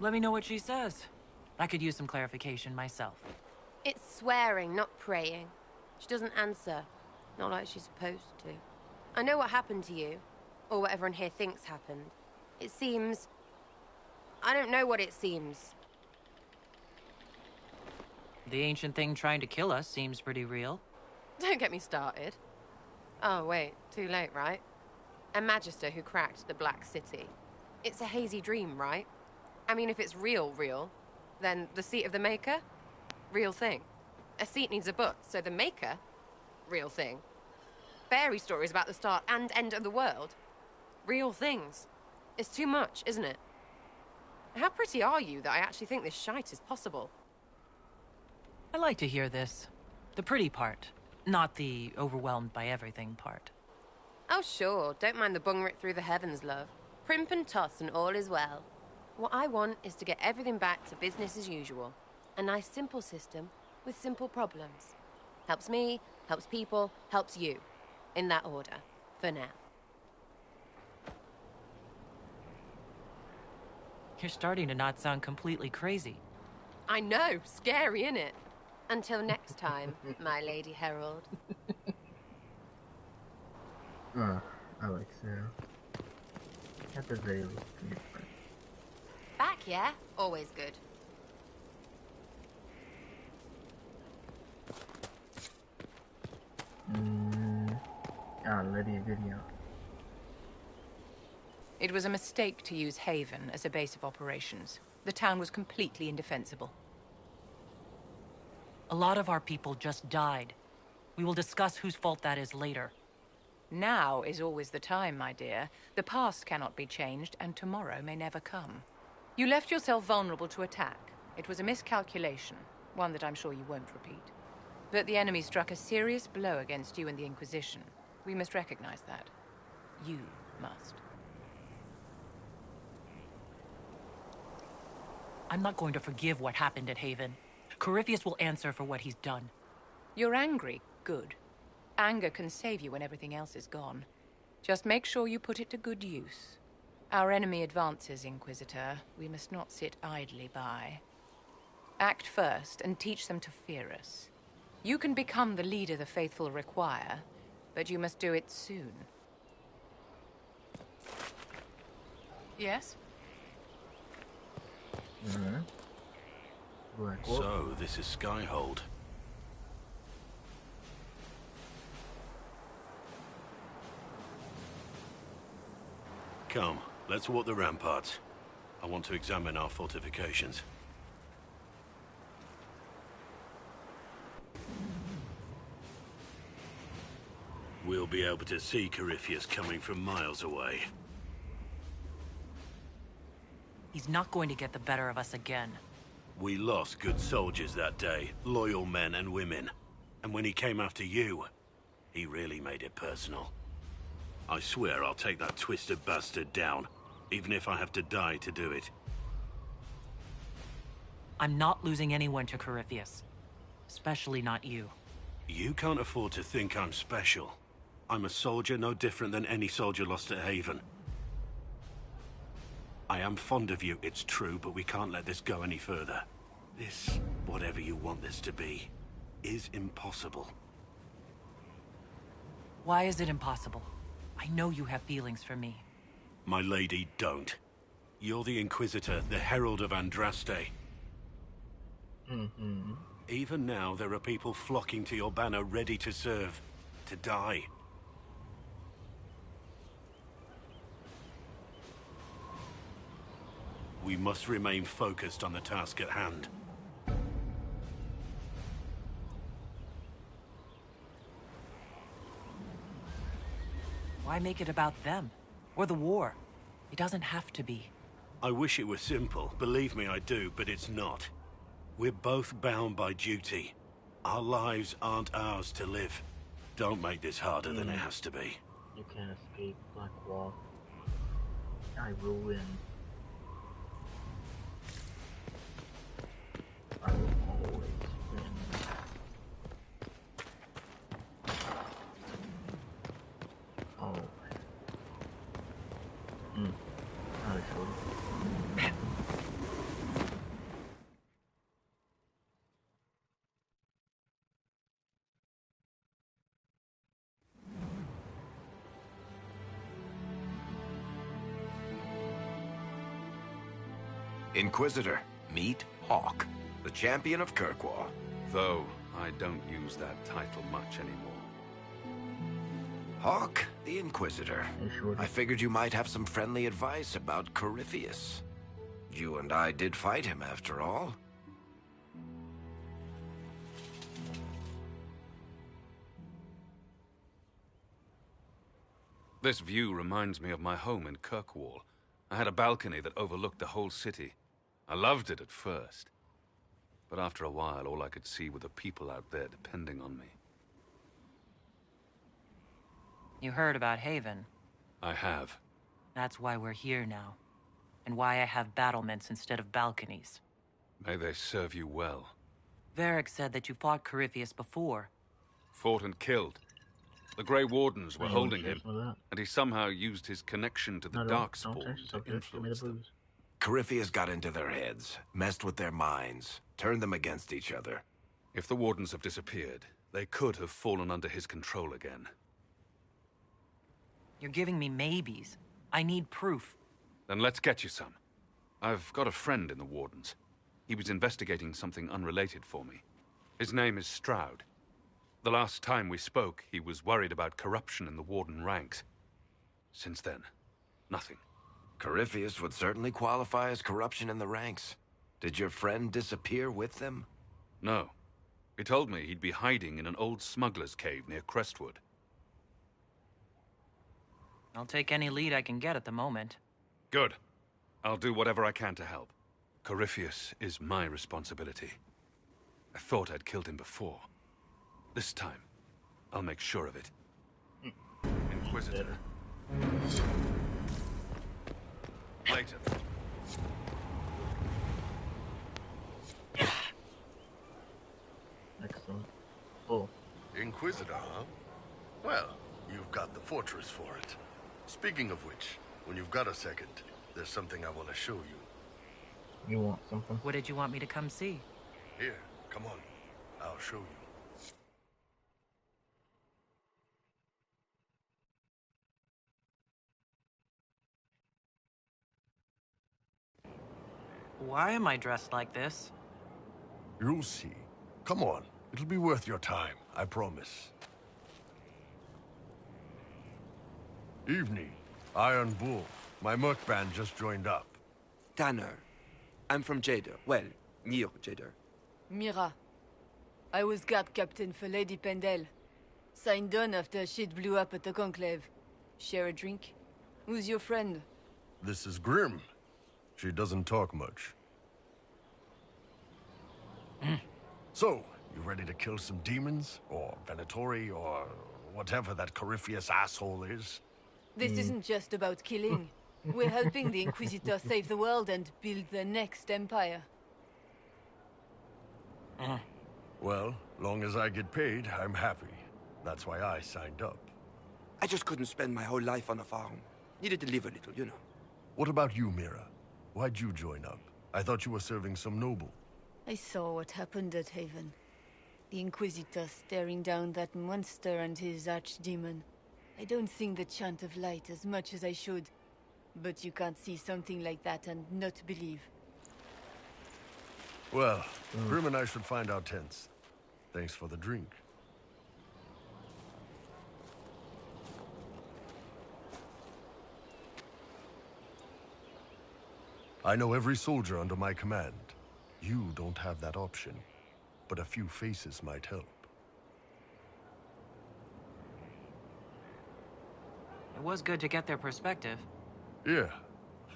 Let me know what she says. I could use some clarification myself. It's swearing, not praying. She doesn't answer. Not like she's supposed to. I know what happened to you. Or what everyone here thinks happened. It seems... I don't know what it seems. The ancient thing trying to kill us seems pretty real. Don't get me started. Oh, wait. Too late, right? A Magister who cracked the Black City. It's a hazy dream, right? I mean, if it's real, then the seat of the Maker? Real thing. A seat needs a book, so the Maker? Real thing. Fairy stories about the start and end of the world? Real things. It's too much, isn't it? How pretty are you that I actually think this shite is possible? I like to hear this. The pretty part, not the overwhelmed by everything part. Oh, sure. Don't mind the bung ripped through the heavens, love. Primp and toss and all is well. What I want is to get everything back to business as usual. A nice, simple system with simple problems. Helps me, helps people, helps you. In that order. For now. You're starting to not sound completely crazy. I know. Scary, innit? Until next time, my Lady Herald. I like Sarah. At the very least, different. Back, yeah? Always good. Let it video. It was a mistake to use Haven as a base of operations. The town was completely indefensible. A lot of our people just died. We will discuss whose fault that is later. Now is always the time, my dear. The past cannot be changed, and tomorrow may never come. You left yourself vulnerable to attack. It was a miscalculation, one that I'm sure you won't repeat. But the enemy struck a serious blow against you and the Inquisition. We must recognize that. You must. I'm not going to forgive what happened at Haven. Corypheus will answer for what he's done. You're angry. Good. Anger can save you when everything else is gone. Just make sure you put it to good use. Our enemy advances, Inquisitor. We must not sit idly by. Act first and teach them to fear us. You can become the leader the faithful require, but you must do it soon. Yes? So, this is Skyhold. Come, let's walk the ramparts. I want to examine our fortifications. We'll be able to see Corypheus coming from miles away. He's not going to get the better of us again. We lost good soldiers that day, loyal men and women. And when he came after you, he really made it personal. I swear I'll take that twisted bastard down, even if I have to die to do it. I'm not losing anyone to Corypheus. Especially not you. You can't afford to think I'm special. I'm a soldier no different than any soldier lost at Haven. I am fond of you, it's true, but we can't let this go any further. This, whatever you want this to be, is impossible. Why is it impossible? I know you have feelings for me. My lady, don't. You're the Inquisitor, the Herald of Andraste. Even now, there are people flocking to your banner ready to serve, to die. We must remain focused on the task at hand. Why make it about them? Or the war? It doesn't have to be. I wish it were simple. Believe me, I do, but it's not. We're both bound by duty. Our lives aren't ours to live. Don't make this harder than it has to be. You can't escape Blackwall. I will win. I will always win. Oh. Probably should. Inquisitor, meet Hawk, the champion of Kirkwall. Though I don't use that title much anymore. Hawk, the Inquisitor. I figured you might have some friendly advice about Corypheus. You and I did fight him, after all. This view reminds me of my home in Kirkwall. I had a balcony that overlooked the whole city. I loved it at first. But after a while, all I could see were the people out there depending on me. You heard about Haven. I have. That's why we're here now. And why I have battlements instead of balconies. May they serve you well. Varric said that you fought Corypheus before. Fought and killed. The Grey Wardens were holding him, and he somehow used his connection to the Darkspawn to influence them. Corypheus got into their heads, messed with their minds, turned them against each other. If the Wardens have disappeared, they could have fallen under his control again. You're giving me maybes. I need proof. Then let's get you some. I've got a friend in the Wardens. He was investigating something unrelated for me. His name is Stroud. The last time we spoke, he was worried about corruption in the Warden ranks. Since then, nothing. Corypheus would certainly qualify as corruption in the ranks. Did your friend disappear with them? No. He told me he'd be hiding in an old smuggler's cave near Crestwood. I'll take any lead I can get at the moment. Good. I'll do whatever I can to help. Corypheus is my responsibility. I thought I'd killed him before. This time, I'll make sure of it. Inquisitor. Later. Excellent. Oh. Inquisitor, huh? Well, you've got the fortress for it. Speaking of which, when you've got a second, there's something I want to show you. You want something? What did you want me to come see? Here, come on. I'll show you. Why am I dressed like this? You'll see. Come on. It'll be worth your time, I promise. Evening. Iron Bull. My merc band just joined up. Tanner. I'm from Jader. Well, near Jader. Mira. I was guard captain for Lady Pendel. Signed on after shit blew up at the Conclave. Share a drink? Who's your friend? This is Grim. She doesn't talk much. So, you ready to kill some demons? Or Venatori? Or whatever that Corypheus asshole is? This isn't just about killing. We're helping the Inquisitor save the world and build the next empire. Well, long as I get paid, I'm happy. That's why I signed up. I just couldn't spend my whole life on a farm. Needed to live a little, you know. What about you, Mira? Why'd you join up? I thought you were serving some noble. I saw what happened at Haven. The Inquisitor staring down that monster and his archdemon. I don't sing the chant of light as much as I should. But you can't see something like that and not believe. Well, Grim and I should find our tents. Thanks for the drink. I know every soldier under my command. You don't have that option, but a few faces might help. It was good to get their perspective. Yeah.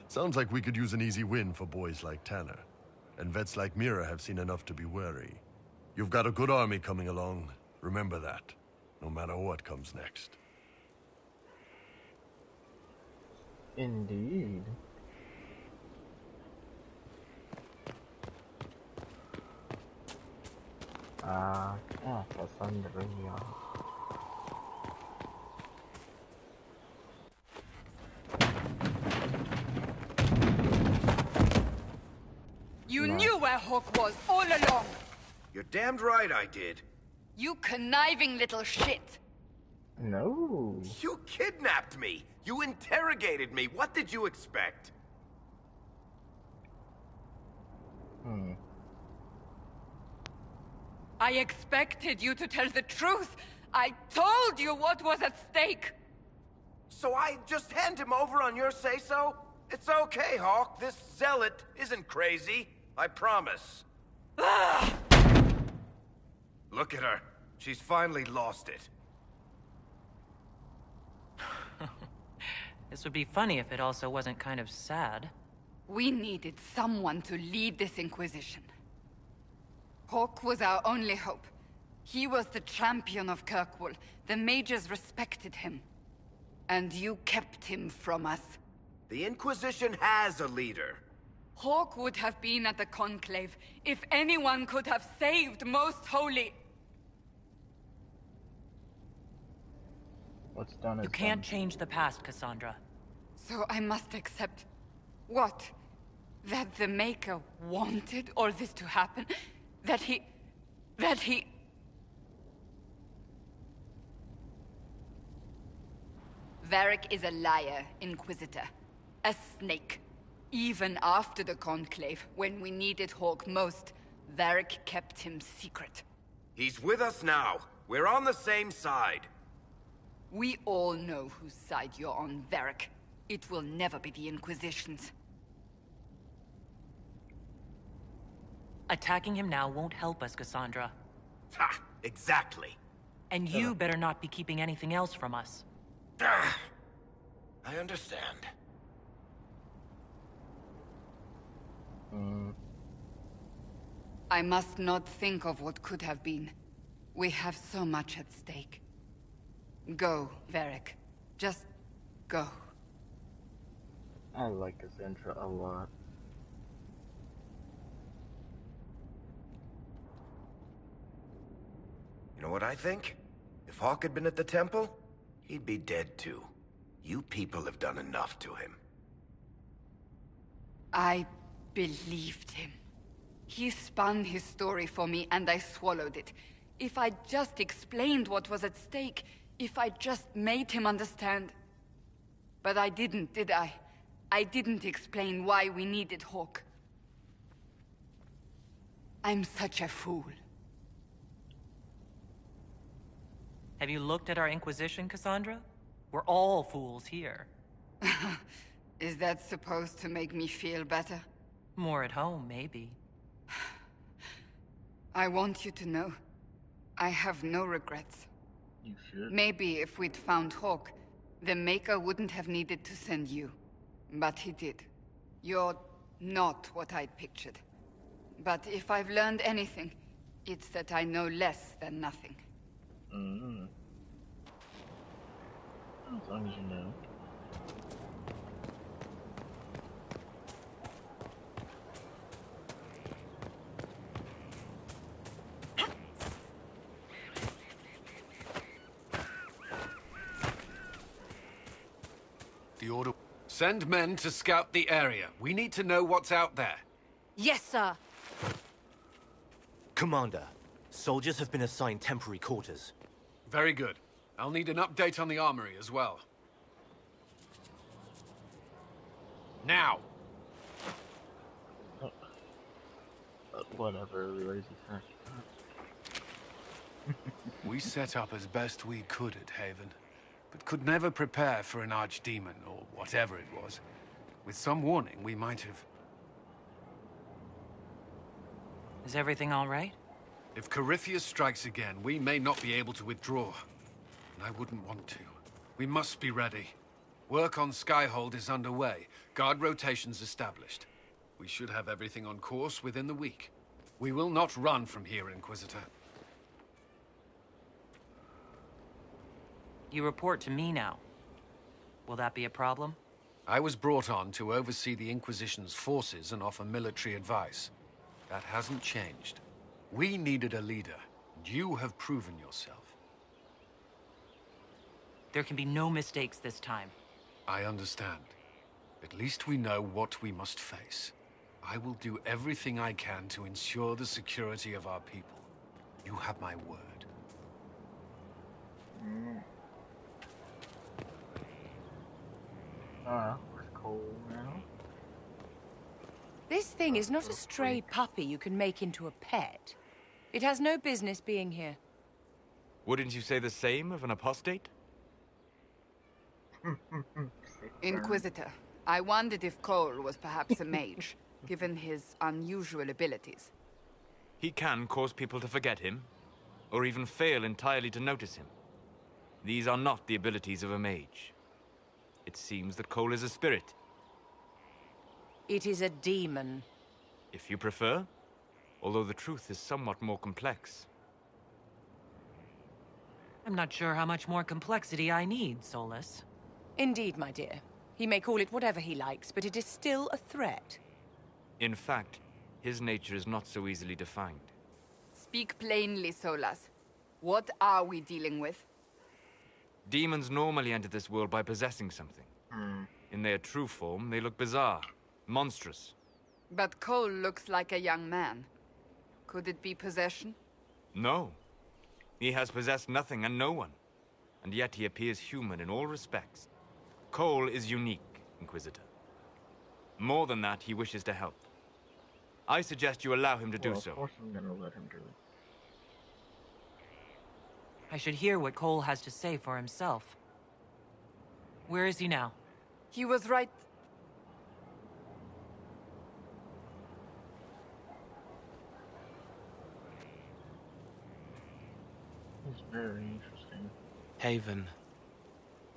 Sounds like we could use an easy win for boys like Tanner. And vets like Mira have seen enough to be wary. You've got a good army coming along. Remember that, no matter what comes next. Indeed. Cassandra. You knew where Hawk was all along! You're damned right I did. You conniving little shit! No. You kidnapped me! You interrogated me! What did you expect? I expected you to tell the truth! I told you what was at stake! So I just hand him over on your say-so? It's okay, Hawk. This zealot isn't crazy. I promise. Look at her. She's finally lost it. This would be funny if it also wasn't kind of sad. We needed someone to lead this Inquisition. Hawk was our only hope. He was the champion of Kirkwall. The mages respected him. And you kept him from us. The Inquisition has a leader. Hawk would have been at the Conclave if anyone could have saved Most Holy. What's done is You can't change the past, Cassandra. So I must accept... what? That the Maker wanted all this to happen? That he... Varric is a liar, Inquisitor. A snake. Even after the Conclave, when we needed Hawk most, Varric kept him secret. He's with us now. We're on the same side. We all know whose side you're on, Varric. It will never be the Inquisition's. Attacking him now won't help us, Cassandra. Ha! Exactly. And you better not be keeping anything else from us. I understand. I must not think of what could have been. We have so much at stake. Go, Varric. Just go. I like Cassandra a lot. You know what I think? If Hawk had been at the temple, he'd be dead too. You people have done enough to him. I believed him. He spun his story for me and I swallowed it. If I just explained what was at stake, if I just made him understand. But I didn't, did I? I didn't explain why we needed Hawk. I'm such a fool. Have you looked at our Inquisition, Cassandra? We're all fools here. Is that supposed to make me feel better? More at home, maybe. I want you to know, I have no regrets. You should. Maybe if we'd found Hawk, the Maker wouldn't have needed to send you. But he did. You're not what I'd pictured. But if I've learned anything, it's that I know less than nothing. As long as you know. The order... Send men to scout the area. We need to know what's out there. Yes, sir. Commander, soldiers have been assigned temporary quarters. Very good. I'll need an update on the armory as well. Now! Whatever, everybody's We set up as best we could at Haven, but could never prepare for an archdemon, or whatever it was. With some warning, we might have... Is everything all right? If Corypheus strikes again, we may not be able to withdraw. And I wouldn't want to. We must be ready. Work on Skyhold is underway. Guard rotations established. We should have everything on course within the week. We will not run from here, Inquisitor. You report to me now. Will that be a problem? I was brought on to oversee the Inquisition's forces and offer military advice. That hasn't changed. We needed a leader, and you have proven yourself. There can be no mistakes this time. I understand. At least we know what we must face. I will do everything I can to ensure the security of our people. You have my word. Where's Cole now? This thing is not a stray puppy you can make into a pet. It has no business being here. Wouldn't you say the same of an apostate? Inquisitor, I wondered if Cole was perhaps a mage, given his unusual abilities. He can cause people to forget him, or even fail entirely to notice him. These are not the abilities of a mage. It seems that Cole is a spirit. It is a demon. If you prefer, although the truth is somewhat more complex. I'm not sure how much more complexity I need, Solus. Indeed, my dear. He may call it whatever he likes, but it is still a threat. In fact, his nature is not so easily defined. Speak plainly, Solas. What are we dealing with? Demons normally enter this world by possessing something. In their true form, they look bizarre, monstrous. But Cole looks like a young man. Could it be possession? No. He has possessed nothing and no one. And yet he appears human in all respects. Cole is unique, Inquisitor. More than that, he wishes to help. I suggest you allow him to do so. Of course I'm gonna let him do it. I should hear what Cole has to say for himself. Where is he now? He was right... It's very interesting. Haven.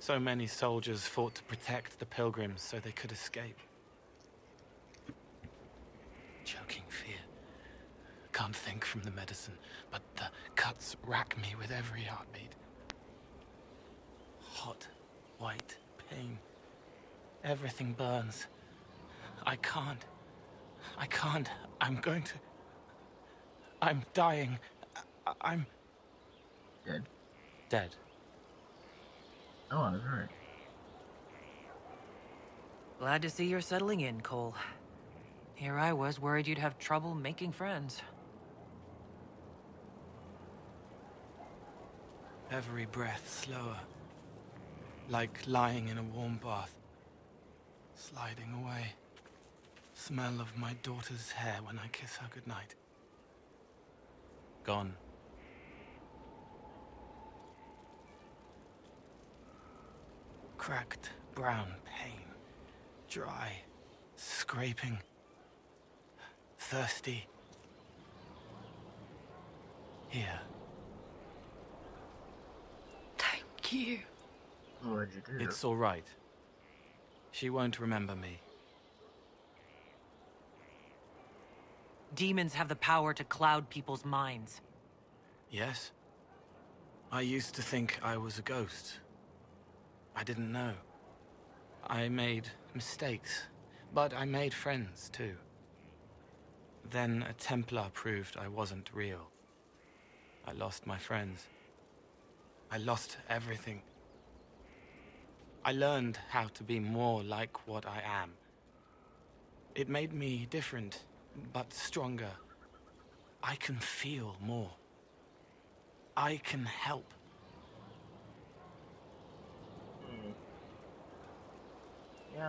So many soldiers fought to protect the pilgrims so they could escape. Choking fear. Can't think from the medicine, but the cuts rack me with every heartbeat. Hot, white pain. Everything burns. I can't. I'm going to... I'm dying. I'm... Dead? Dead. Oh, I was right. Glad to see you're settling in, Cole. Here I was worried you'd have trouble making friends. Every breath slower. Like lying in a warm bath. Sliding away. Smell of my daughter's hair when I kiss her goodnight. Gone. Cracked brown pain. Dry. Scraping. Thirsty. Here. Thank you. What'd you do? It's all right. She won't remember me. Demons have the power to cloud people's minds. Yes? I used to think I was a ghost. I didn't know. I made mistakes, but I made friends too. Then a Templar proved I wasn't real. I lost my friends. I lost everything. I learned how to be more like what I am. It made me different, but stronger. I can feel more. I can help.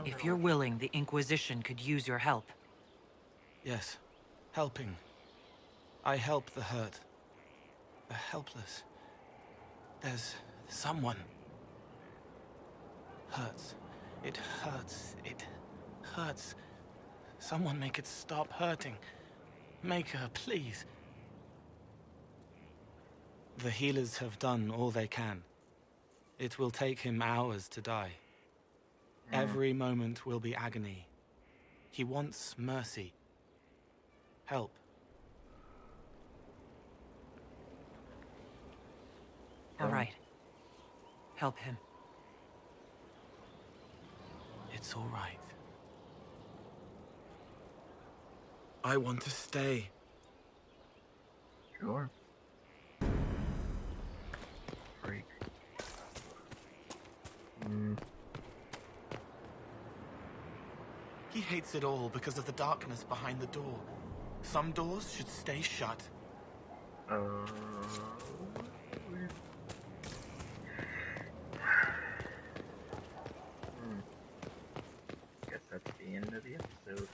If you're willing, the Inquisition could use your help. Yes, helping I help the hurt. The helpless. There's someone. Hurts. It hurts. It hurts. Someone make it stop hurting. Make her, please. The healers have done all they can. It will take him hours to die. Every moment will be agony. He wants mercy. Help. All right. Help him. It's all right. I want to stay. Sure. Freak. He hates it all because of the darkness behind the door. Some doors should stay shut. Guess that's the end of the episode.